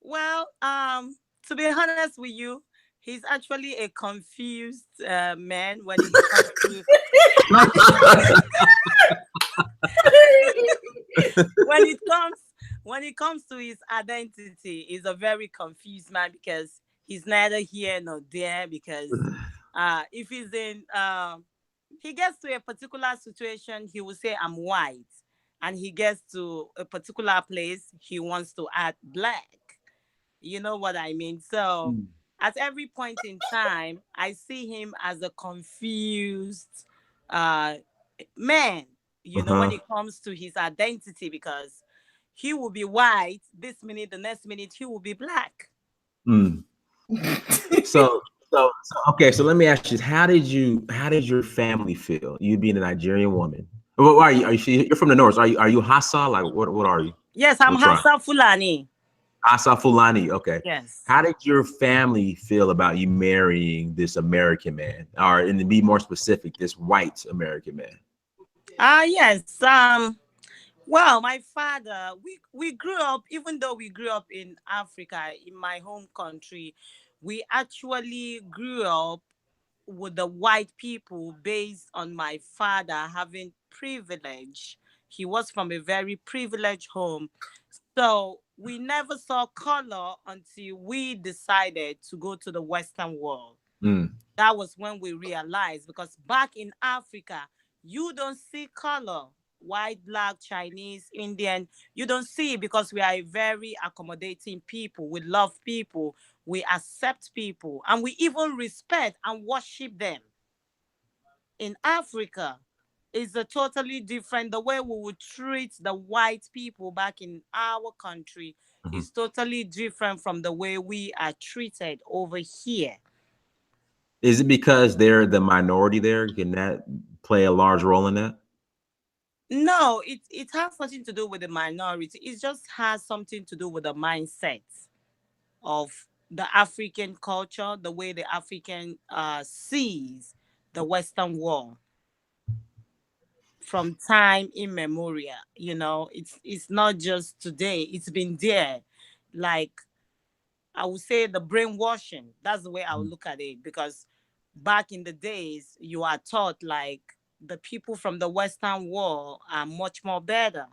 Well, to be honest with you, he's actually a confused man when it comes to when it comes to his identity. He's a very confused man because he's neither here nor there. Because if he's in he gets to a particular situation, he will say I'm white, and he gets to a particular place, he wants to add black. You know what I mean? So at every point in time, I see him as a confused man, you know, when it comes to his identity, because he will be white this minute, the next minute he will be black. So So okay, so let me ask you: how did your family feel? You being a Nigerian woman. What are you? You're from the north? Are you Hassa? Like what are you? Yes, I'm What tribe? Hassa Fulani. Hassa Fulani. Okay. Yes. How did your family feel about you marrying this American man, or and to be more specific, this white American man? Yes. Well, my father, we grew up, even though we grew up in Africa, in my home country, we actually grew up with the white people based on my father having privilege. He was from a very privileged home. So we never saw color until we decided to go to the Western world. Mm. That was when we realized, because back in Africa, you don't see color, white, black, Chinese, Indian. You don't see it because we are a very accommodating people. We love people, we accept people, and we even respect and worship them. In Africa, is a totally different. The way we would treat the white people back in our country Mhm. is totally different from the way we are treated over here. Is it because they're the minority there? Can that play a large role in that? No, it has nothing to do with the minority. It just has something to do with the mindset of the African culture, the way the African sees the Western world from time immemorial. It's not just today. It's been there. Like, I would say the brainwashing. That's the way I would look at it, because back in the days, you are taught like the people from the Western world are much more better.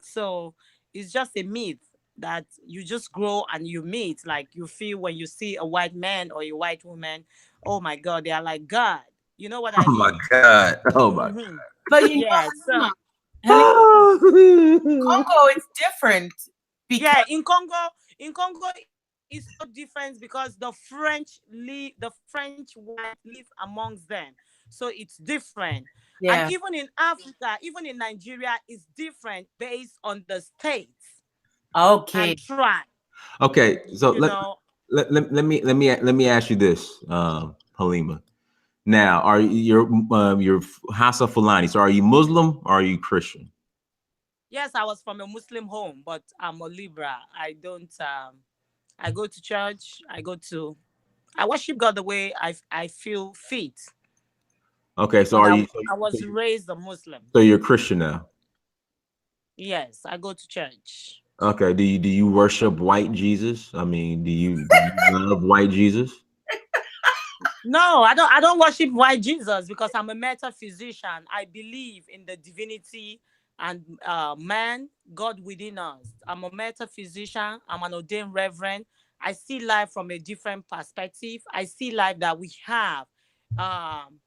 So it's just a myth that you just grow and you meet. Like, you feel when you see a white man or a white woman, oh my God, they are like God. You know what I Oh my mean? God. Oh my Mm-hmm. But Yeah. So Halima, God. Congo, it's different because yeah, in Congo, it's so different because the French white live amongst them, so it's different. And yeah. even in Africa, even in Nigeria, it's different based on the states and Okay. tribe. Okay, so You know, let me ask you this, Halima. Now, are you're Hassa Fulani? So, are you Muslim or are you Christian? yes, I was from a Muslim home, but I'm a Libra. I don't. I go to church. I worship God the way I feel fit. Okay, so But are I you I was raised a Muslim. so you're Christian now? Yes, I go to church. Okay, do you worship white Jesus? I mean, do you love white Jesus? No, I don't worship white Jesus because I'm a metaphysician. I believe in the divinity and man, God within us. I'm a metaphysician. I'm an ordained reverend. I see life from a different perspective. I see life that um,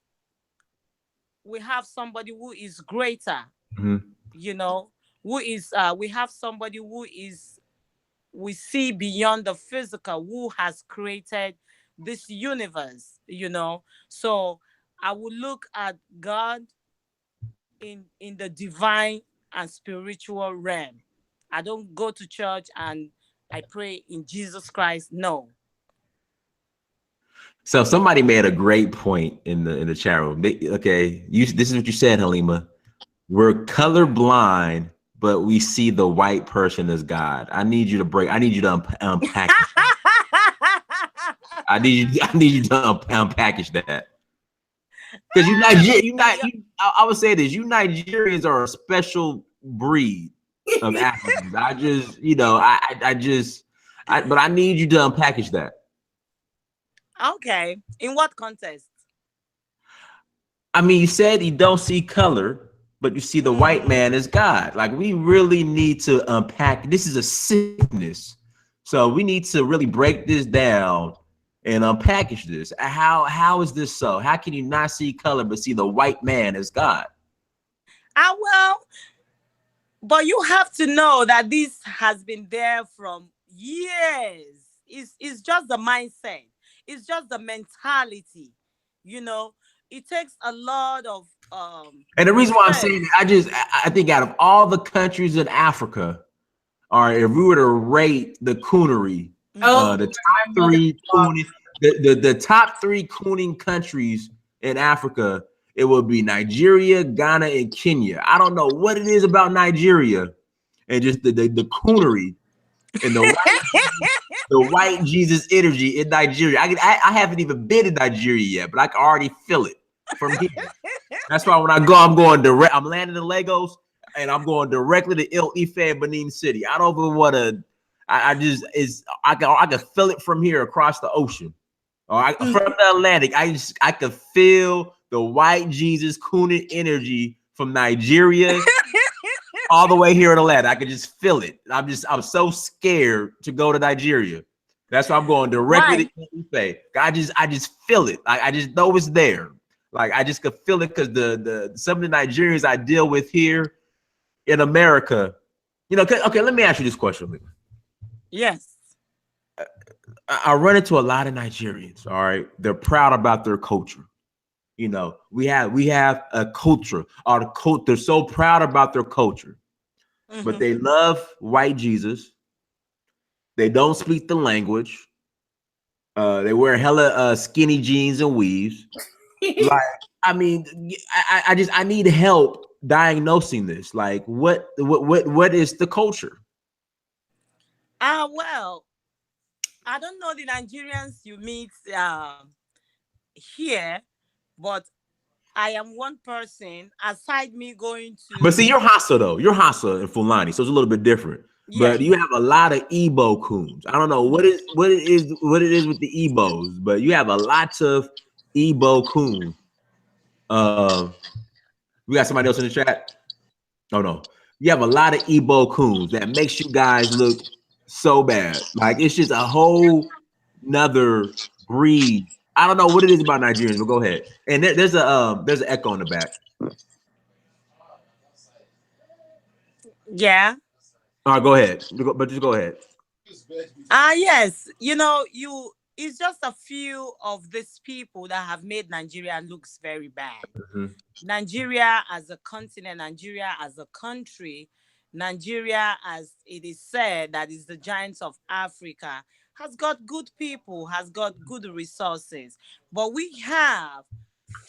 we have somebody who is greater, Mhm. you know, we have somebody who is we see beyond the physical, who has created this universe. So I will look at God in the divine and spiritual realm. I don't go to church and I pray in Jesus Christ. No. So somebody made a great point in the chat room. Okay, this is what you said, Halima. We're colorblind, but we see the white person as God. I need you to unpack. I need you to unpackage that. Because you Niger, you not you. I would say this: you Nigerians are a special breed of Africans. I just, I just, but I need you to unpackage that. Okay. In what context? I mean, you said you don't see color, but you see the white Mm-hmm. man as God. Like, we really need to unpack. This is a sickness, so we need to really break this down and unpackage this. How is this so? How can you not see color but see the white man as God? Well, but you have to know that this has been there from years. It's just the mindset. It's just the mentality. You know, it takes a lot of And the reason why I'm research. saying that, I think out of all the countries in Africa, or if we were to rate the coonery, Oh, Mhm. the my top mother three loves coonest, the top 3 cooning countries in Africa, it would be Nigeria, Ghana, and Kenya. I don't know what it is about Nigeria and just the coonery and the white Jesus energy in Nigeria. I haven't even been in Nigeria yet, but I can already feel it from here. That's why when I go, I'm going direct. I'm landing in Lagos, and I'm going directly to Ife, Benin City. I don't even want to. I can feel it from here across the ocean, or from the Atlantic. I could feel the white Jesus cooning energy from Nigeria all the way here in Atlanta. I could just feel it. I'm so scared to go to Nigeria. That's why I'm going directly to Ife. I just feel it. I just know it's there. Like I just could feel it because the some of the Nigerians I deal with here in America, okay, let me ask you this question. Yes. I run into a lot of Nigerians, all right? They're proud about their culture. We have a culture. They're so proud about their culture. But they love white Jesus. They don't speak the language. They wear hella skinny jeans and weaves. Like, I mean, I need help diagnosing this. Like, what is the culture? Well, I don't know the Nigerians you meet here, but I am one person. Aside me going to, But see, you're Hassa though. You're Hassa in Fulani, so it's a little bit different. yes. But you have a lot of Igbo coons. I don't know what it is with the Igbos, but you have a lot of Igbo coons. We got somebody else in the chat. Oh no, you have a lot of Igbo coons that makes you guys look so bad. Like it's just a whole nother breed. I don't know what it is about Nigerians, but go ahead. And there's an echo in the back. Yeah. All right, go ahead. But just go ahead. Yes. It's just a few of these people that have made Nigeria looks very bad. Nigeria as a continent, Nigeria as a country, Nigeria, as it is said, that is the giants of Africa, has got good people, has got good resources. But we have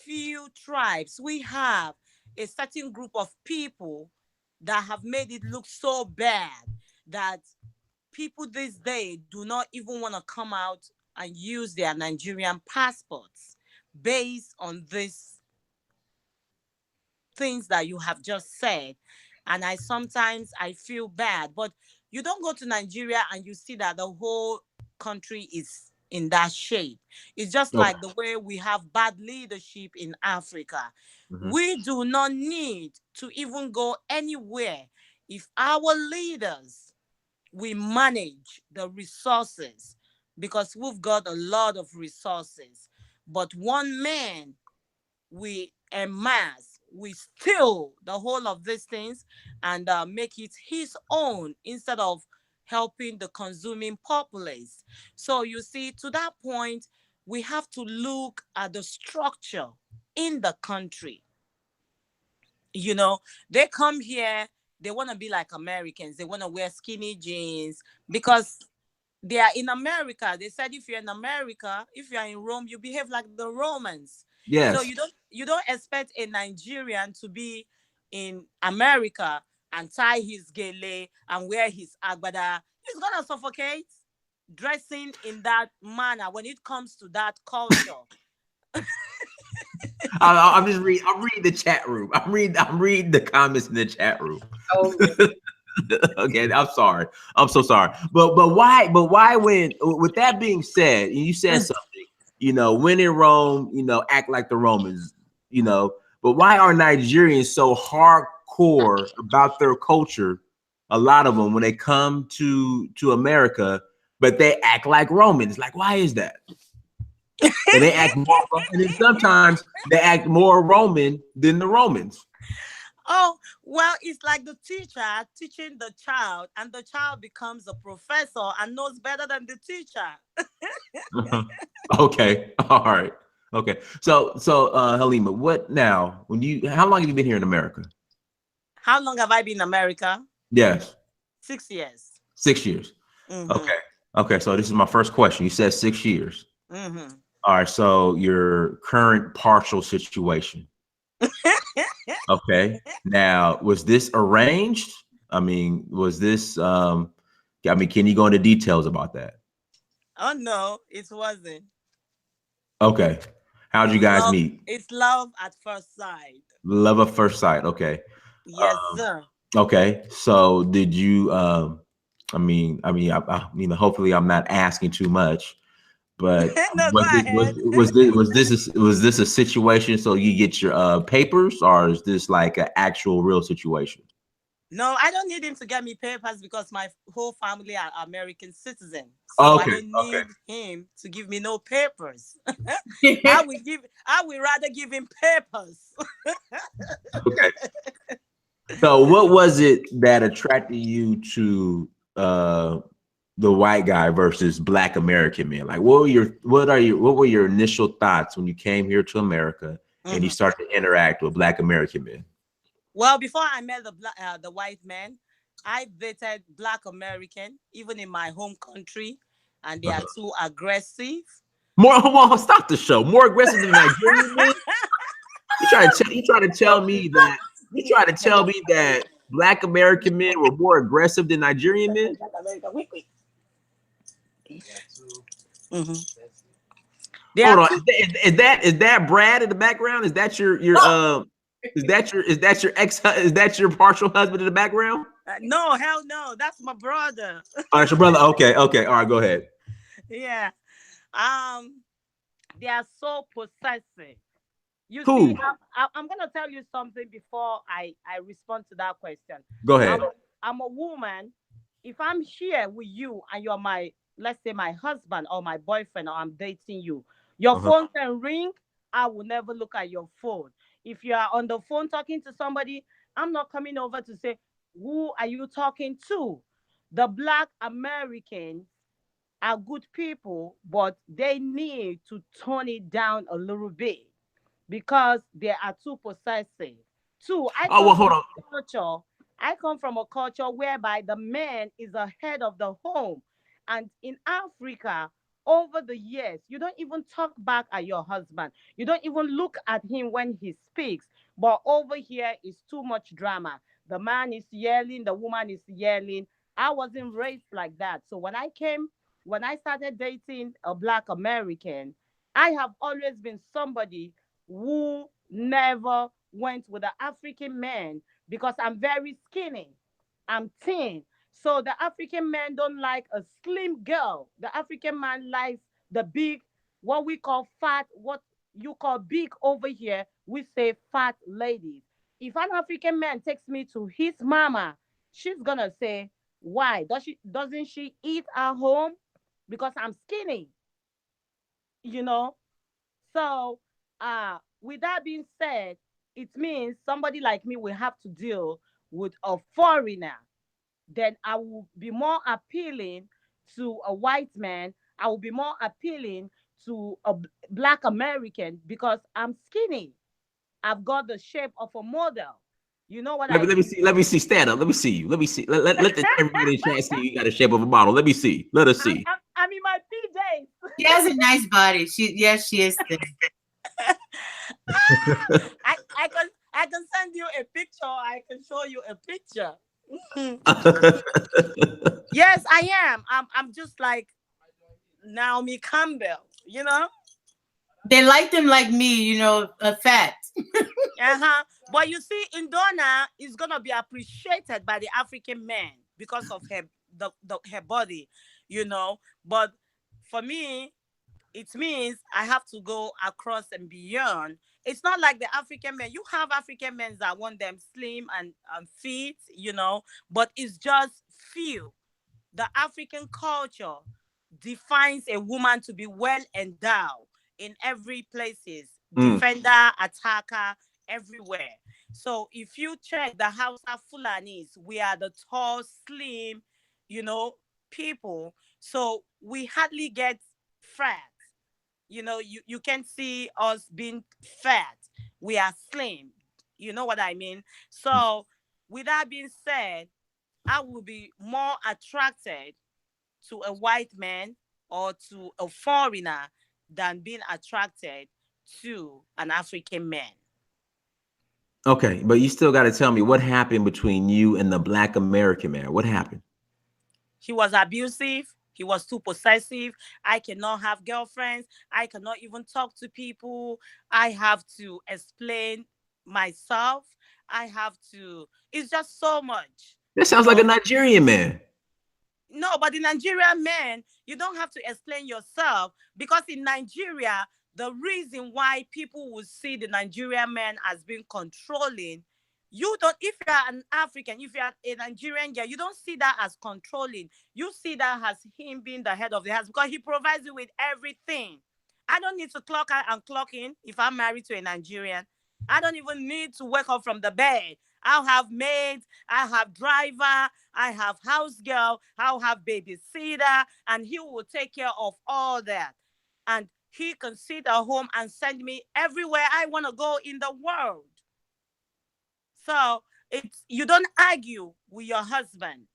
few tribes. We have a certain group of people that have made it look so bad that people this day do not even want to come out and use their Nigerian passports based on this things that you have just said. And sometimes I feel bad, but you don't go to Nigeria and you see that the whole country is in that shape. It's just like the way we have bad leadership in Africa. We do not need to even go anywhere if our leaders, we manage the resources, because we've got a lot of resources. But one man, we amass, we steal the whole of these things and make it his own instead of helping the consuming populace. So you see, to that point, we have to look at the structure in the country. They come here, they want to be like Americans. They want to wear skinny jeans because they are in America. They said if you're in America, if you're in Rome, you behave like the Romans. Yes. So you don't expect a Nigerian to be in America and tie his gele and wear his agbada. He's gonna suffocate dressing in that manner when it comes to that culture. I'm reading the chat room. I'm reading the comments in the chat room. Okay, I'm sorry. I'm so sorry. But why when, with that being said, you said something, when in Rome, act like the Romans, but why are Nigerians so hardcore about their culture? A lot of them when they come to America, but they act like Romans. Like, why is that? And they act more, and then sometimes they act more Roman than the Romans. Oh, well, it's like the teacher teaching the child, and the child becomes a professor and knows better than the teacher. Okay. All right. Okay. So Halima, what now? How long have you been here in America? How long have I been in America? Yes. 6 years. 6 years. Okay. Okay. So this is my first question. You said 6 years. Mm-hmm. All right, so your current partial situation. Okay. Now, was this arranged? I mean, was this I mean, can you go into details about that? Oh no, it wasn't. Okay. How'd you It's guys love. meet? It's love at first sight. Love at first sight. Okay. Yes, sir. Okay. So did you hopefully I'm not asking too much, but No, go ahead. was this a situation so you get your papers, or is this like an actual real situation? No, I don't need him to get me papers because my whole family are American citizens. So I Okay. don't Okay. need him to give me no papers. I will rather give him papers. Okay. So what was it that attracted you to the white guy versus black American men? Like what were your initial thoughts when you came here to America and you Mhm. started to interact with black American men? Well, before I met the white man, I dated black American, even in my home country, and they are Uh-huh. too aggressive. More, come on, stop the show. More aggressive than Nigerian men? You try to tell me that black American men were more aggressive than Nigerian men? Mhm. They Hold are on. too. Is that Brad in the background? Is that your is that your partial husband in the background? No, hell no. That's my brother. Oh, that's your brother. Okay, okay. All right, go ahead. Yeah. Um, they are so possessive. You see, Who? I'm gonna tell you something before I respond to that question. Go I'm ahead. I'm a woman. If I'm here with you and you're my, let's say, my husband or my boyfriend, or I'm dating you, your Uh-huh. phone can ring. I will never look at your phone. If you are on the phone talking to somebody, I'm not coming over to say, who are you talking to? The black Americans are good people, but they need to tone it down a little bit because they are too possessive. Two, I Oh come well, from hold on. a culture. I come from a culture whereby the man is the head of the home. And in Africa, over the years, you don't even talk back at your husband. You don't even look at him when he speaks. But over here is too much drama. The man is yelling, the woman is yelling. I wasn't raised like that. So when I started dating a black American, I have always been somebody who never went with an African man because I'm very skinny. I'm thin. So the African man don't like a slim girl. The African man likes the big, what we call fat, what you call big over here, we say fat ladies. If an African man takes me to his mama, she's gonna say, why? Doesn't she eat at home? Because I'm skinny, you know? So, with that being said, it means somebody like me will have to deal with a foreigner. Then I will be more appealing to a white man. I will be more appealing to a black American because I'm skinny. I've got the shape of a model. You know what I Let me mean? see. Let me see. Stand up. Let me see you. Let me see. Everybody in chat see you got a shape of a model. Let me see. Let us see. I'm in my PJs. She has a nice body. Yes, she is thin. I can send you a picture. I can show you a picture. Mhm. Yes, I am. I'm just like Naomi Campbell, you know? They like them like me, fat. Uh-huh. But you see, Ndona is gonna be appreciated by the African man because of her body, you know. But for me, it means I have to go across and beyond. It's not like the African men. You have African men that want them slim and fit, but it's just few. The African culture defines a woman to be well endowed in every places, Mm. defender, attacker, everywhere. So if you check the Hausa Fulanis, we are the tall, slim, you know, people. So we hardly get fat. You can see us being fat. We are slim. You know what I mean? So with that being said, I will be more attracted to a white man or to a foreigner than being attracted to an African man. Okay, but you still got to tell me what happened between you and the Black American man. What happened? He was abusive. He was too possessive. I cannot have girlfriends. I cannot even talk to people. I have to explain myself. I have to, it's just so much. That sounds like a Nigerian man. No, but in Nigerian men, you don't have to explain yourself, because in Nigeria, the reason why people will see the Nigerian man as being controlling, you don't, if you're an African, if you're a Nigerian girl, you don't see that as controlling. You see that as him being the head of the house, because he provides you with everything. I don't need to clock out and clock in if I'm married to a Nigerian. I don't even need to wake up from the bed. I'll have maids, I have driver, I have house girl, I'll have babysitter, and he will take care of all that. And he can sit at home and send me everywhere I want to go in the world. So it's, you don't argue with your husband.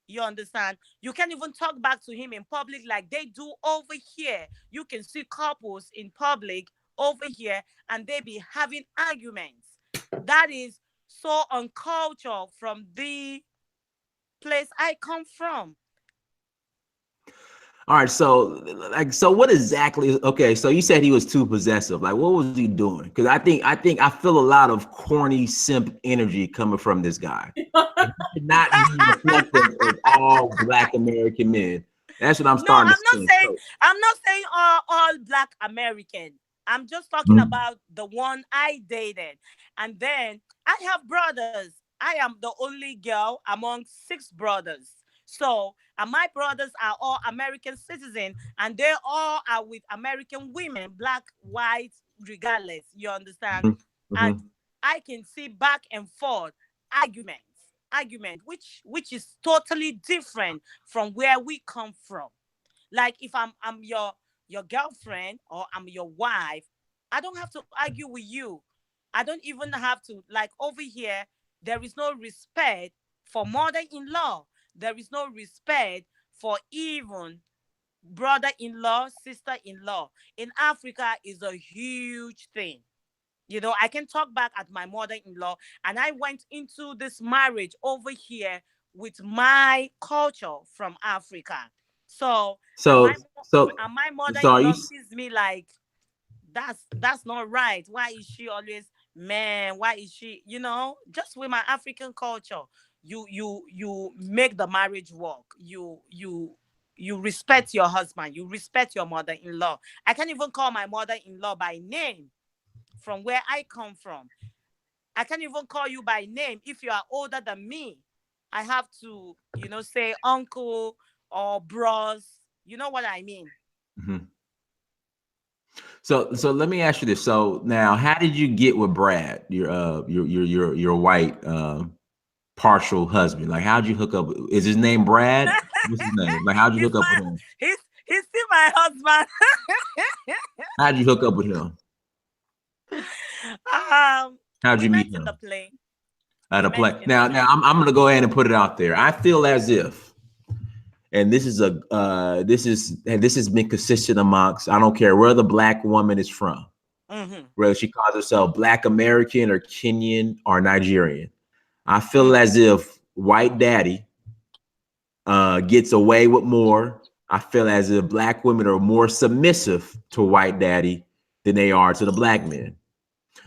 You understand? You can't even talk back to him in public like they do over here. You can see couples in public over here and they be having arguments. That is so uncultured from the place I come from. All right, so so what exactly? Okay, so you said he was too possessive. Like, what was he doing? Because I feel a lot of corny simp energy coming from this guy. Not being reflective of all Black American men. That's what I'm starting to see. I'm not saying all Black American. I'm just talking about the one I dated. And then I have brothers. I am the only girl among 6 brothers. So, and my brothers are all American citizens, and they all are with American women, Black, white, regardless. You understand? And I can see back and forth argument, which is totally different from where we come from. Like if I'm your girlfriend or I'm your wife, I don't have to argue with you. I don't even have to, like over here, there is no respect for mother-in-law. There is no respect for even brother-in-law, sister-in-law. In Africa is a huge thing. You know, I can talk back at my mother-in-law, and I went into this marriage over here with my culture from Africa. So my mother-in-law sees me like, that's not right. Why is she always, man? Why is she, just with my African culture, you make the marriage work. You respect your husband. You respect your mother-in-law. I can't even call my mother-in-law by name from where I come from. I can't even call you by name if you are older than me. I have to, say uncle or bros. You know what I mean? So let me ask you this. So now, how did you get with Brad, your white partial husband? Like, how'd you hook up? Is his name Brad? What's his name? Like, how'd you hook up with him? He's still my husband. How'd you hook up with him? How'd you meet him? The plane. At a plane. Now I'm gonna go ahead and put it out there. I feel as if, and this has been consistent amongst, I don't care where the Black woman is from, whether she calls herself Black American or Kenyan or Nigerian. I feel as if white daddy gets away with more. I feel as if Black women are more submissive to white daddy than they are to the Black men.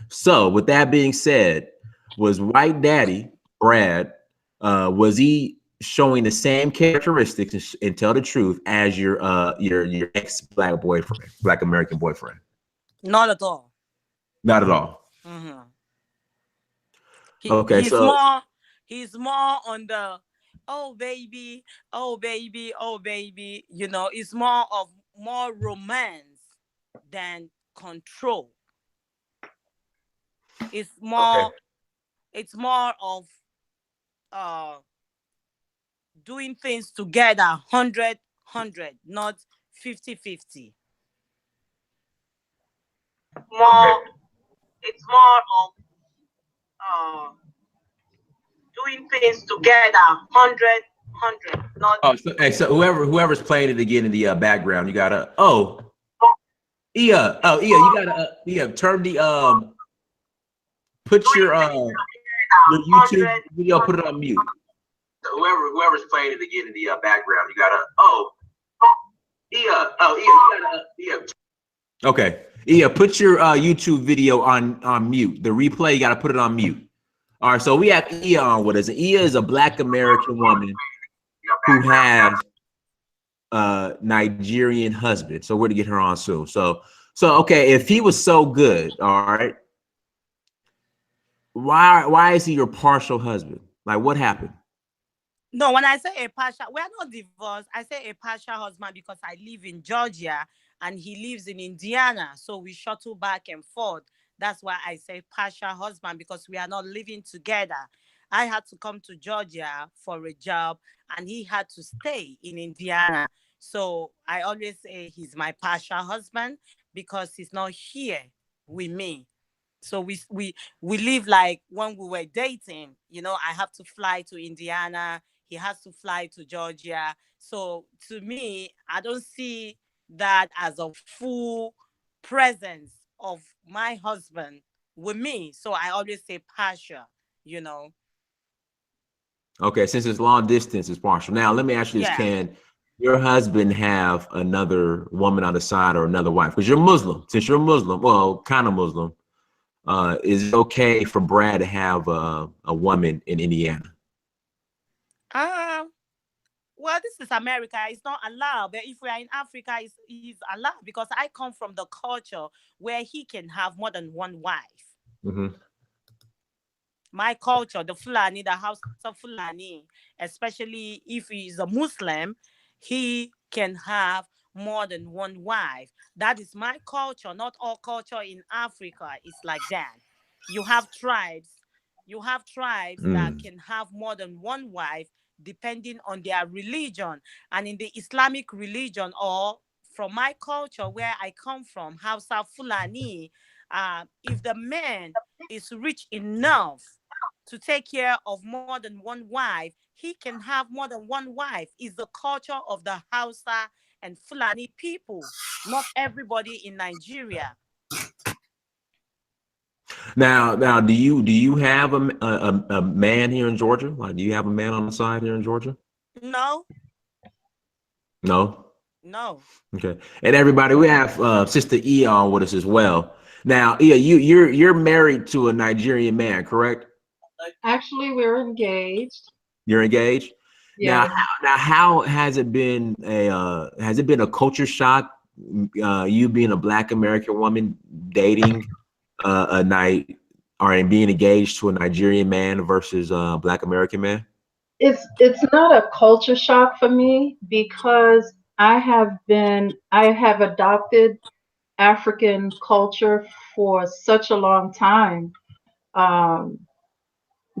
So with that being said, was white daddy, Brad, was he showing the same characteristics, and tell the truth, as your ex-Black boyfriend, Black American boyfriend? Not at all. Not at all. He's more on the, oh baby, oh baby, oh baby. It's more romance than control. It's more of doing things together, 100, not 50-50. It's more of doing things together, 100, not. So whoever's playing it again in the background, you gotta. Ia, oh Ia, you gotta Ia, turn the put your YouTube video, put it on mute. Whoever's playing it again in the background, you gotta Ia, you gotta Ia. Okay, Ia, put your YouTube video on mute. The replay, you gotta put it on mute. All right, so we have Ia on with us. Ia is a Black American woman who has a Nigerian husband. So we're to get her on soon. So okay, if he was so good, all right, why is he your partial husband? Like, what happened? No, when I say a partial, we are not divorced. I say a partial husband because I live in Georgia and he lives in Indiana. So we shuttle back and forth. That's why I say partial husband, because we are not living together. I had to come to Georgia for a job and he had to stay in Indiana. So I always say he's my partial husband because he's not here with me. So we live like when we were dating, I have to fly to Indiana, he has to fly to Georgia. So to me, I don't see that as a full presence of my husband with me. So I always say partial. Okay, since it's long distance, it's partial. Now, let me ask you this: Yeah. can your husband have another woman on the side or another wife? Because you're Muslim. Since you're Muslim, well, kind of Muslim, is it okay for Brad to have a woman in Indiana? Well, this is America. It's not allowed. But if we are in Africa, it's allowed because I come from the culture where he can have more than one wife. Mm-hmm. My culture, the Fulani, the House of Fulani, especially if he is a Muslim, he can have more than one wife. That is my culture. Not all culture in Africa is like that. You have tribes. You have tribes that can have more than one wife depending on their religion. And in the Islamic religion, or from my culture where I come from, House of Fulani, if the man is rich enough to take care of more than one wife, he can have more than one wife. Is the culture of the Hausa and Fulani people, not everybody in Nigeria. Now, do you have a man here in Georgia? Like, do you have a man on the side here in Georgia? No. No. No. Okay. And everybody, we have Sister Ia on with us as well. Now, Ia, you're married to a Nigerian man, correct? Actually, we're engaged. You're engaged? Yeah. Now how has it been a culture shock, you being a Black American woman dating a night or being engaged to a Nigerian man versus a Black American man? It's not a culture shock for me because I have adopted African culture for such a long time,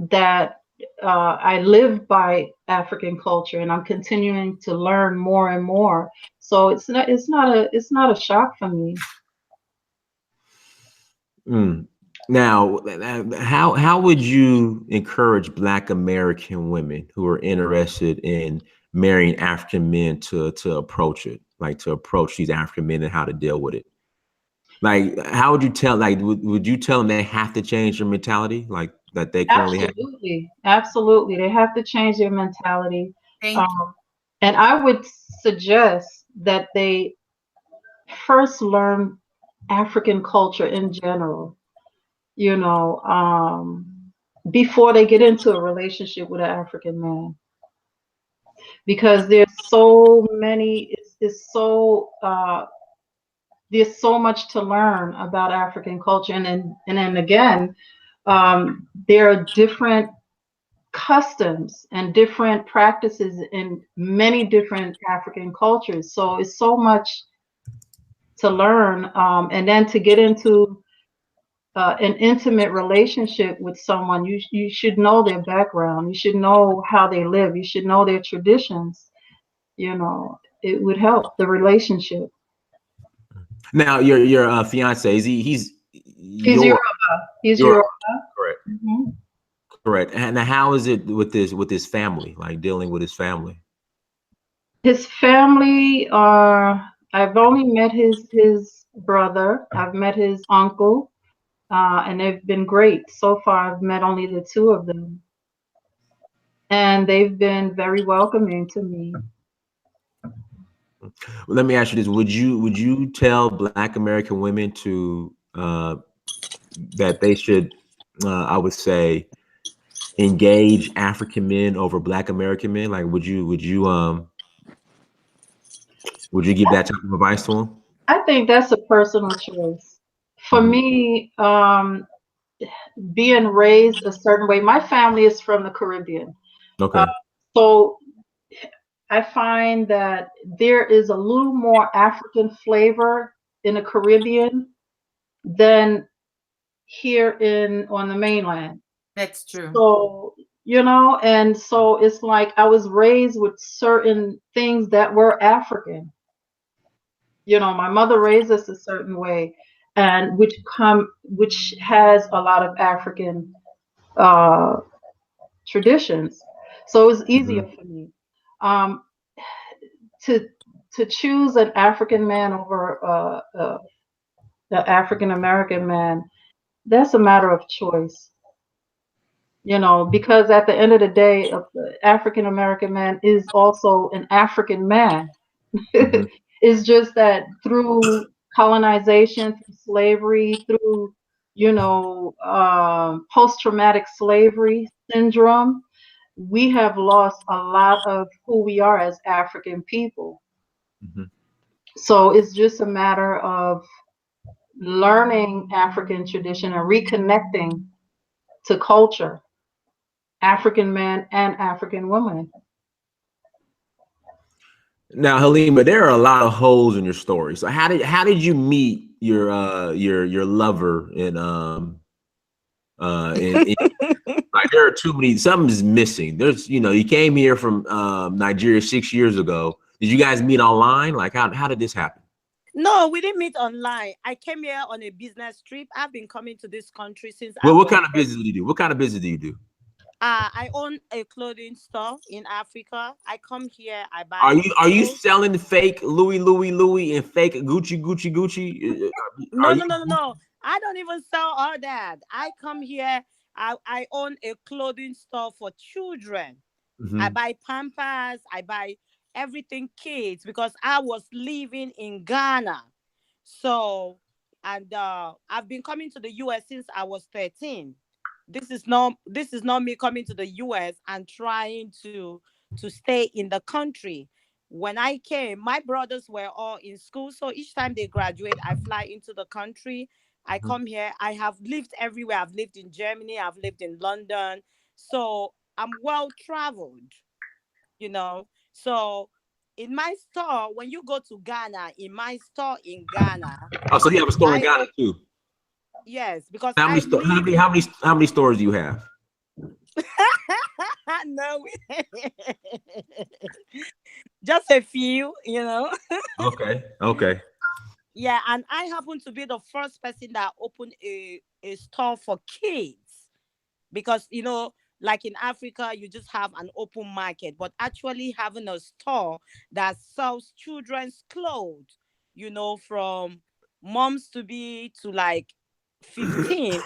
that I live by African culture, and I'm continuing to learn more and more. So it's not a shock for me. Now, how would you encourage Black American women who are interested in marrying African men to approach it, like to approach these African men and how to deal with it? Like, how would you tell? Like, would you tell them they have to change their mentality, like that they currently have? Absolutely, they have to change their mentality. Thank you. And I would suggest that they first learn African culture in general, before they get into a relationship with an African man. Because there's so many, there's so much to learn about African culture. And then again, there are different customs and different practices in many different African cultures. So it's so much to learn, and then to get into an intimate relationship with someone, you should know their background. You should know how they live. You should know their traditions. It would help the relationship. Now, your fiance, he's Yoruba. He's Yoruba. Correct. Mm-hmm. Correct. And how is it with his family, like dealing with his family? His family are I've only met his brother. I've met his uncle, and they've been great so far. I've met only the two of them, and they've been very welcoming to me. Well, let me ask you this: would you tell Black American women to that they should, I would say, engage African men over Black American men? Like, would you give that type of advice to them? I think that's a personal choice. For Hmm. me, being raised a certain way, my family is from the Caribbean. Uh, Okay. so I find that there is a little more African flavor in the Caribbean than here in on the mainland. That's true. So, and so it's like I was raised with certain things that were African. My mother raised us a certain way, and which has a lot of African uh, traditions. So it was easier Hmm. for me um, to to choose an African man over the African American man. That's a matter of choice. Because at the end of the day, the African American man is also an African man. Hmm. It's just that through colonization, through slavery, through post-traumatic slavery syndrome, we have lost a lot of who we are as African people. Hmm. So it's just a matter of learning African tradition and reconnecting to culture, African man and African woman. Now, Halima, there are a lot of holes in your story. So how did you meet your lover in like there are too many, something's missing. There's you came here from Nigeria 6 years ago. Did you guys meet online? Like how did this happen? No, we didn't meet online. I came here on a business trip. I've been coming to this country since I Well, what was kind of business do you do? What kind of business do you do? I own a clothing store in Africa. I come here, I Are buy you clothes. selling fake Louis and fake Gucci? Are No, you? no, no, no, no. I don't even sell all that. I come here, I own a clothing store for children. I Mhm. buy Pampers, I buy everything kids because I was living in Ghana. So, and I've been coming to the US since I was 13. This is not me coming to the US and trying to stay in the country. When I came, my brothers were all in school, so each time they graduate, I fly into the country. I Mhm. come here. I have lived everywhere. I've lived in Germany, I've lived in London. So, I'm well traveled, you know. So in my store, when you go to Ghana, in my store in Ghana, Oh, so you have a store in I Ghana op- too? yes, because How many I sto- live in how many stores do you have? no just a few, Okay. Okay. Yeah, and I happen to be the first person that opened a store for kids because like in Africa you just have an open market, but actually having a store that sells children's clothes, from moms to be to like 15,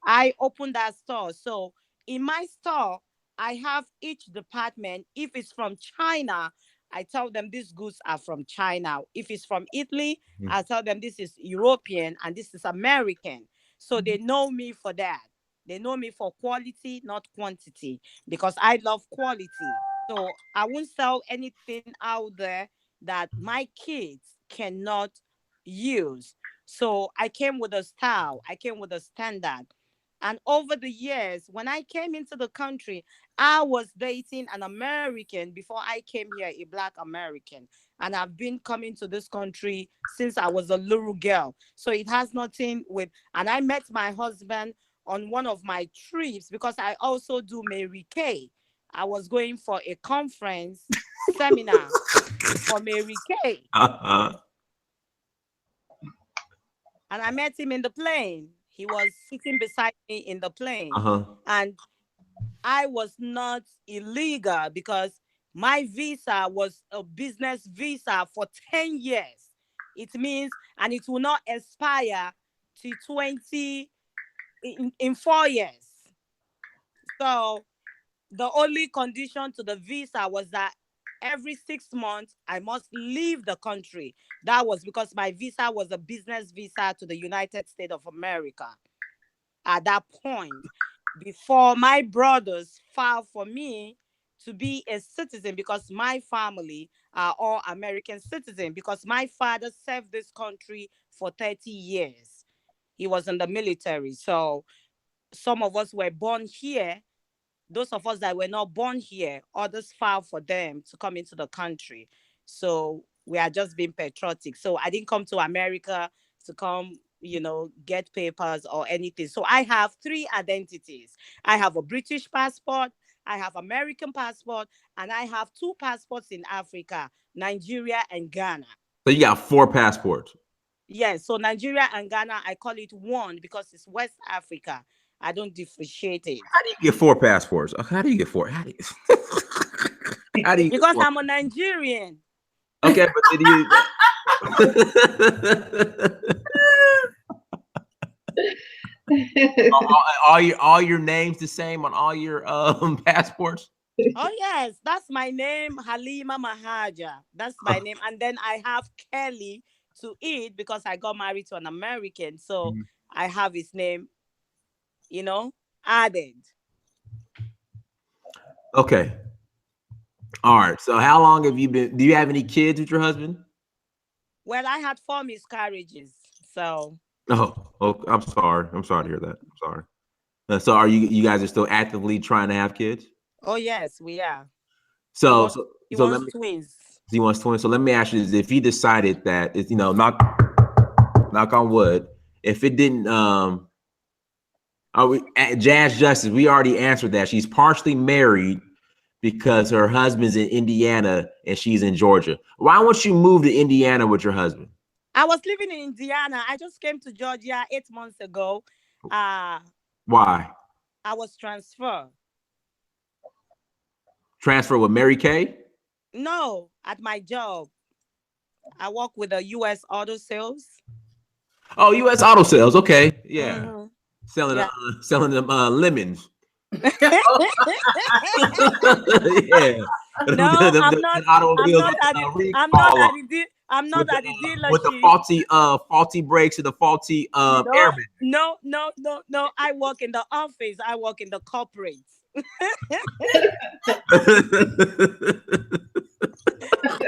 I opened that store. So in my store, I have each department. If it's from China, I tell them these goods are from China. If it's from Italy, I tell them this is European and this is American. So they know me for that. They know me for quality, not quantity, because I love quality. So I won't sell anything out there that my kids cannot use. So I came with a style, I came with a standard. And over the years, when I came into the country, I was dating an American before I came here, a Black American. And I've been coming to this country since I was a little girl. So it has nothing with, and I met my husband on one of my trips because I also do Mary Kay. I was going for a conference seminar for Mary Kay. Uh-huh. And I met him in the plane. He was sitting beside me in the plane. Uh-huh. And I was not illegal because my visa was a business visa for 10 years. It means, and it will not expire to 20 in 4 years. So the only condition to the visa was that every 6 months I must leave the country. That was because my visa was a business visa to the United States of America. At that point, before my brothers filed for me to be a citizen, because my family are all American citizens, because my father served this country for 30 years. He was in the military. So some of us were born here. Those of us that were not born here, others filed for them to come into the country. So we are just being patriotic. So I didn't come to America to come, get papers or anything. So I have three identities. I have a British passport, I have American passport, and I have two passports in Africa, Nigeria and Ghana. So you got 4 passports. Yes, so Nigeria and Ghana, I call it one because it's West Africa. I don't differentiate it. How do you get 4 passports? How do you get 4? How do you, how do you Because get 4? I'm a Nigerian. Okay, but did you all your names the same on all your passports? Oh yes, that's my name, Halima Mahaja. That's my name. And then I have Kelly to it because I got married to an American. So I have his name, added. Okay. All right. So how long have you been? Do you have any kids with your husband? Well, I had 4 miscarriages. So Oh, I'm sorry. I'm sorry to hear that. I'm sorry. So are you guys are still actively trying to have kids? oh yes, we are. So He so wants twins. he wants twins. So let me ask you this: if he decided that it's knock on wood, if it didn't are we at Jazz Justice, we already answered that. She's partially married because her husband's in Indiana and she's in Georgia. Why won't you move to Indiana with your husband? I was living in Indiana. I just came to Georgia 8 months ago. Why? I was transferred. Transfer with Mary Kay? No, at my job. I work with the U.S. auto sales. Oh, U.S. auto sales. Okay. Yeah. Mm-hmm. Selling them lemons. Yeah. No, I'm not. I'm not at the dealership with the faulty brakes and the faulty airbag. No. I work in the office. I work in the corporate.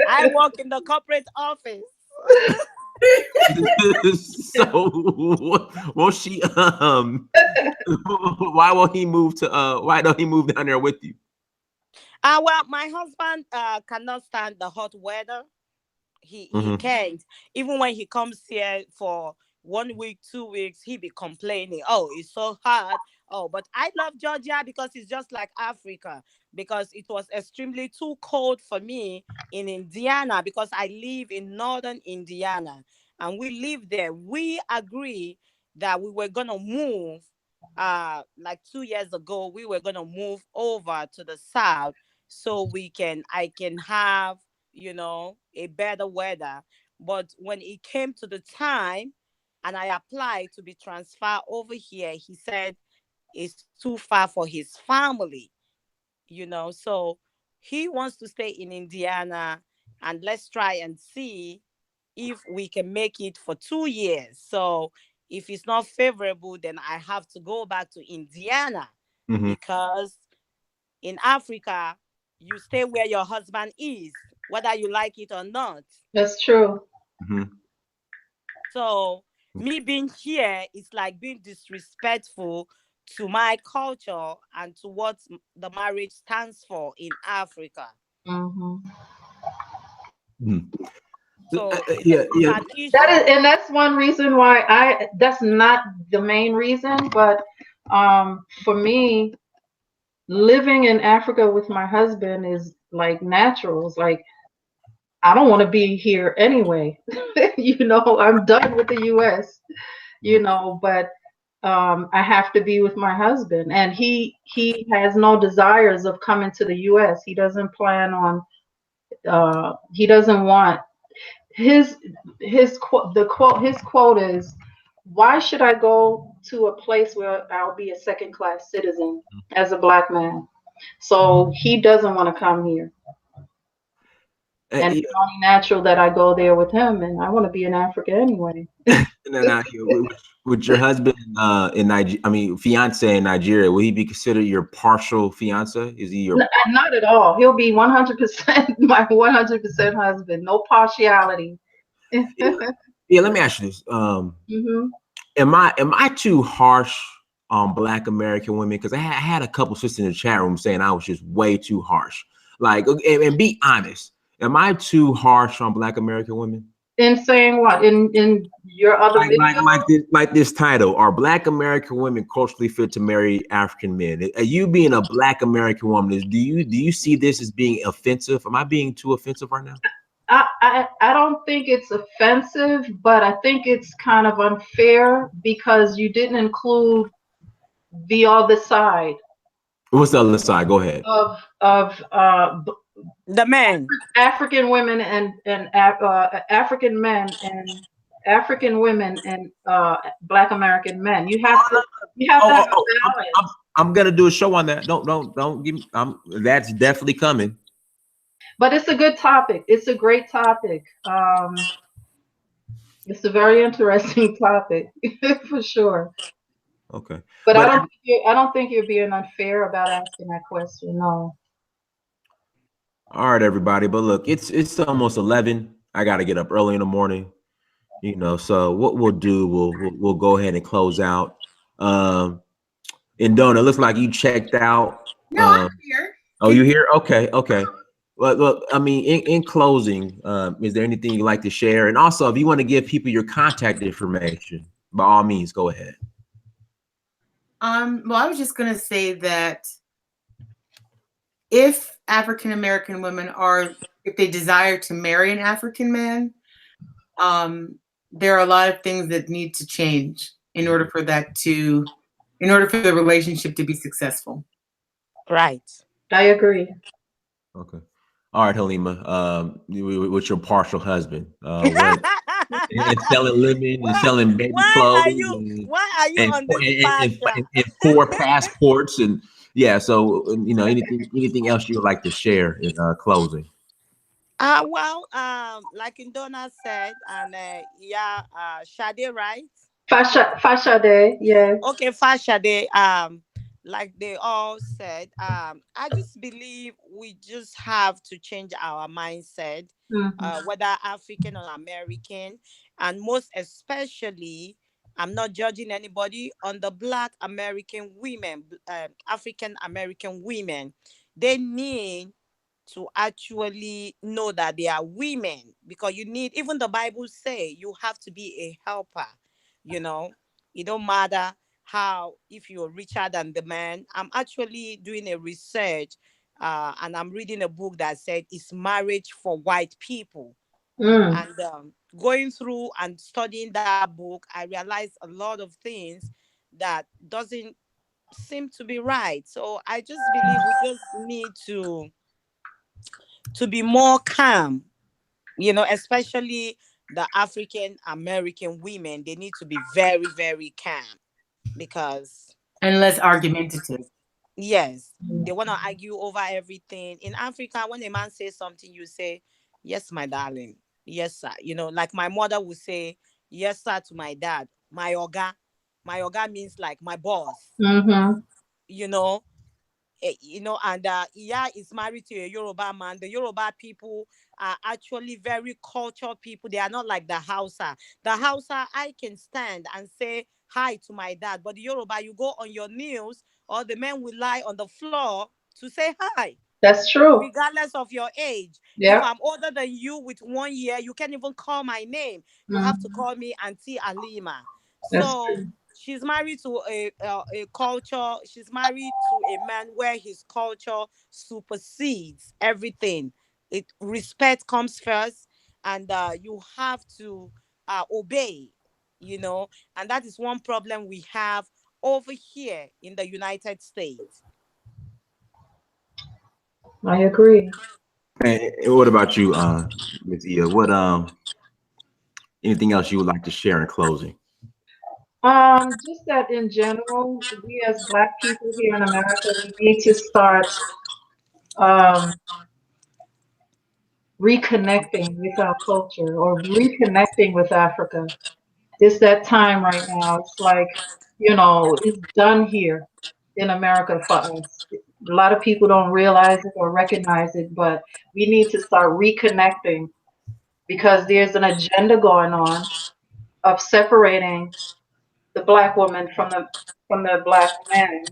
I work in the corporate office. So won't she why won't he move to why don't he move down there with you? Well, my husband cannot stand the hot weather. He can't. Even when he comes here for 1 week, 2 weeks, he be complaining. Oh, it's so hot. Oh, but I love Georgia because it's just like Africa. Because it was extremely too cold for me in Indiana because I live in northern Indiana and we live there. We agree that we were gonna move. Like 2 years ago, we were gonna move over to the south so I can have a better weather. But when it came to the time and I applied to be transferred over here, he said it's too far for his family. So he wants to stay in Indiana and let's try and see if we can make it for 2 years. So if it's not favorable, then I have to go back to Indiana because in Africa, you stay where your husband is, whether you like it or not. That's true. So me being here is like being disrespectful to my culture and to what the marriage stands for in Africa. So yeah. That is, and that's one reason why that's not the main reason, but for me, living in Africa with my husband is like natural. It's like I don't want to be here anyway. I'm done with the US, but I have to be with my husband, and he has no desires of coming to the US. He doesn't plan on he doesn't want his his quote is, "Why should I go to a place where I'll be a second class citizen as a black man?" So he doesn't want to come here, and Yeah. it's only natural that I go there with him, and I want to be in Africa anyway. And then with your husband in Nigeria, I mean, fiance in Nigeria, will he be considered your partial fiance? Is he your Not at all. He'll be 100% my 100% husband. No partiality. Yeah, let me ask you this. Hmm. Am I too harsh on Black American women? Because I had a couple sisters in the chat room saying I was just way too harsh. Like, and be honest, am I too harsh on Black American women? In saying what? In your other video? Like this title: Are Black American women culturally fit to marry African men? You being a Black American woman, do you see this as being offensive? Am I being too offensive right now? I don't think it's offensive, but I think it's kind of unfair because you didn't include the other side What's the other side? Go ahead. of The men. African women and African men and African women and Black American men. You have to have Oh, a I'm, balance. I'm gonna do a show on that. Don't give me. That's definitely coming. But it's a good topic. It's a great topic. It's a very interesting topic for sure. Okay, But but I don't think you're being unfair about asking that question. No. all right, everybody. But look, it's almost 11. I got to get up early in the morning. So what we'll do, we'll go ahead and close out. Ndona, it looks like you checked out. No, I'm here. Oh, you here? Okay, okay. Well, I mean, in closing, is there anything you'd like to share? And also, if you want to give people your contact information, by all means, go ahead. Well, I was just gonna say that if African American women if they desire to marry an African man, there are a lot of things that need to change in order for the relationship to be successful. Right. I agree. Okay. All right, Halima. With your partial husband, what and selling living and selling baby clothes why are you on this partial? and 4 passports and yeah. So anything else you would like to share in closing? Well, like Ndona said, and yeah, Shade, right? Fasha Day, yes. Okay, Fashade, like they all said, I just believe we just have to change our mindset, Hmm. whether African or American, and most especially, I'm not judging anybody on the Black American women, African American women. They need to actually know that they are women, because you need, even the Bible say you have to be a helper, you know. It don't matter how, if you're richer than the man. I'm actually doing a research, and I'm reading a book that said it's marriage for white people. Mm. And going through and studying that book, I realized a lot of things that doesn't seem to be right. So I just believe we just need to be more calm, especially the African American women. They need to be very, very calm, because And less argumentative. yes, they want to argue over everything. In Africa, when a man says something, you say, "Yes, my darling. Yes, sir." Like my mother would say, "Yes, sir," to my dad. My oga. My oga means like my boss. Mm-hmm. You know, and Iya is married to a Yoruba man. The Yoruba people are actually very cultured people. They are not like the Hausa. The Hausa, I can stand and say hi to my dad, but the Yoruba, you go on your knees, or the men will lie on the floor to say hi, That's true. regardless of your age. If Yep. I'm older than you with 1 year, you can't even call my name. You have to Mm. call me Auntie Alima. That's So true. she's married to a culture. She's married to a man where his culture supersedes everything. Respect comes first, and you have to obey. And that is one problem we have over here in the United States. I agree. And what about you, Ms. Ia? What anything else you would like to share in closing? Just that in general, we as Black people here in America, we need to start um, reconnecting with our culture or reconnecting with Africa. It's that time right now. It's like, it's done here in America for us. A lot of people don't realize it or recognize it, but we need to start reconnecting because there's an agenda going on of separating the Black woman from the Black man,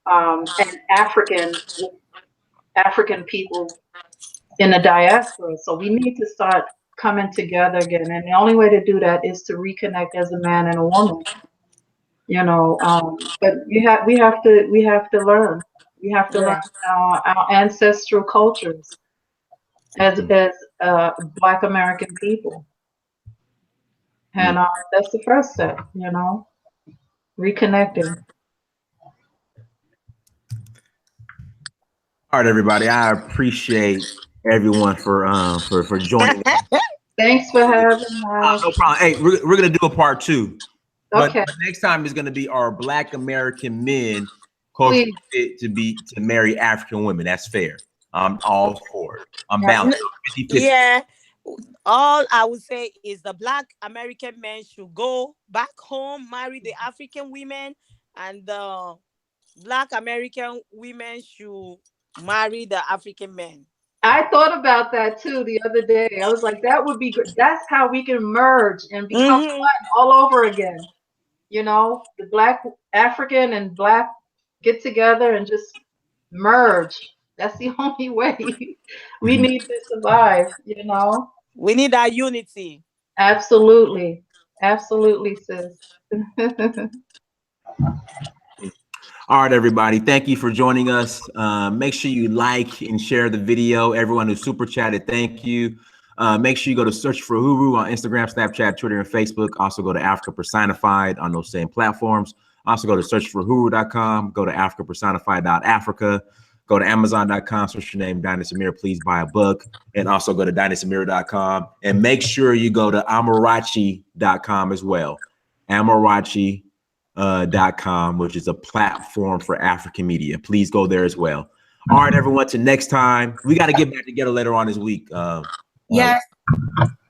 and African people in the diaspora. So we need to start coming together again, and the only way to do that is to reconnect as a man and a woman. But we have to learn. We have to learn Yeah. our ancestral cultures as Black American people, and that's the first step. Reconnecting. All right, everybody. I appreciate everyone for joining. Thanks for having us. No problem. Hey, we're gonna do a part 2, but Okay, next time is gonna be our Black American men culturally please. fit to marry African women. That's fair. I'm all for it. I'm Yeah. balanced. 50-50. Yeah. All I would say is the Black American men should go back home, marry the African women, and the Black American women should marry the African men. I thought about that too the other day. I was like, that would be good. That's how we can merge and become Mhm. one all over again. The Black African and Black get together and just merge. That's the only way we need to survive. We need that unity. Absolutely. Absolutely, sis. All right, everybody. Thank you for joining us. Make sure you like and share the video. Everyone who super chatted, thank you. Make sure you go to Search for Huru on Instagram, Snapchat, Twitter, and Facebook. Also go to Africa Personified on those same platforms. Also go to searchforhuru.com. Go to africapersonified.africa. Go to amazon.com, search your name, Dynasty Samir. Please buy a book. And also go to dynastysamir.com. And make sure you go to amarachi.com as well. Amarachi.com, which is a platform for African media. Please go there as well. All right, everyone. Till next time. We got to get back together later on this week. Yes.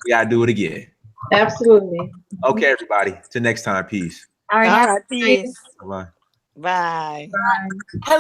We got to do it again. Absolutely. Okay, everybody. Till next time. Peace. All right. All Have right, a nice peace. Bye-bye. Bye. Bye. Hello.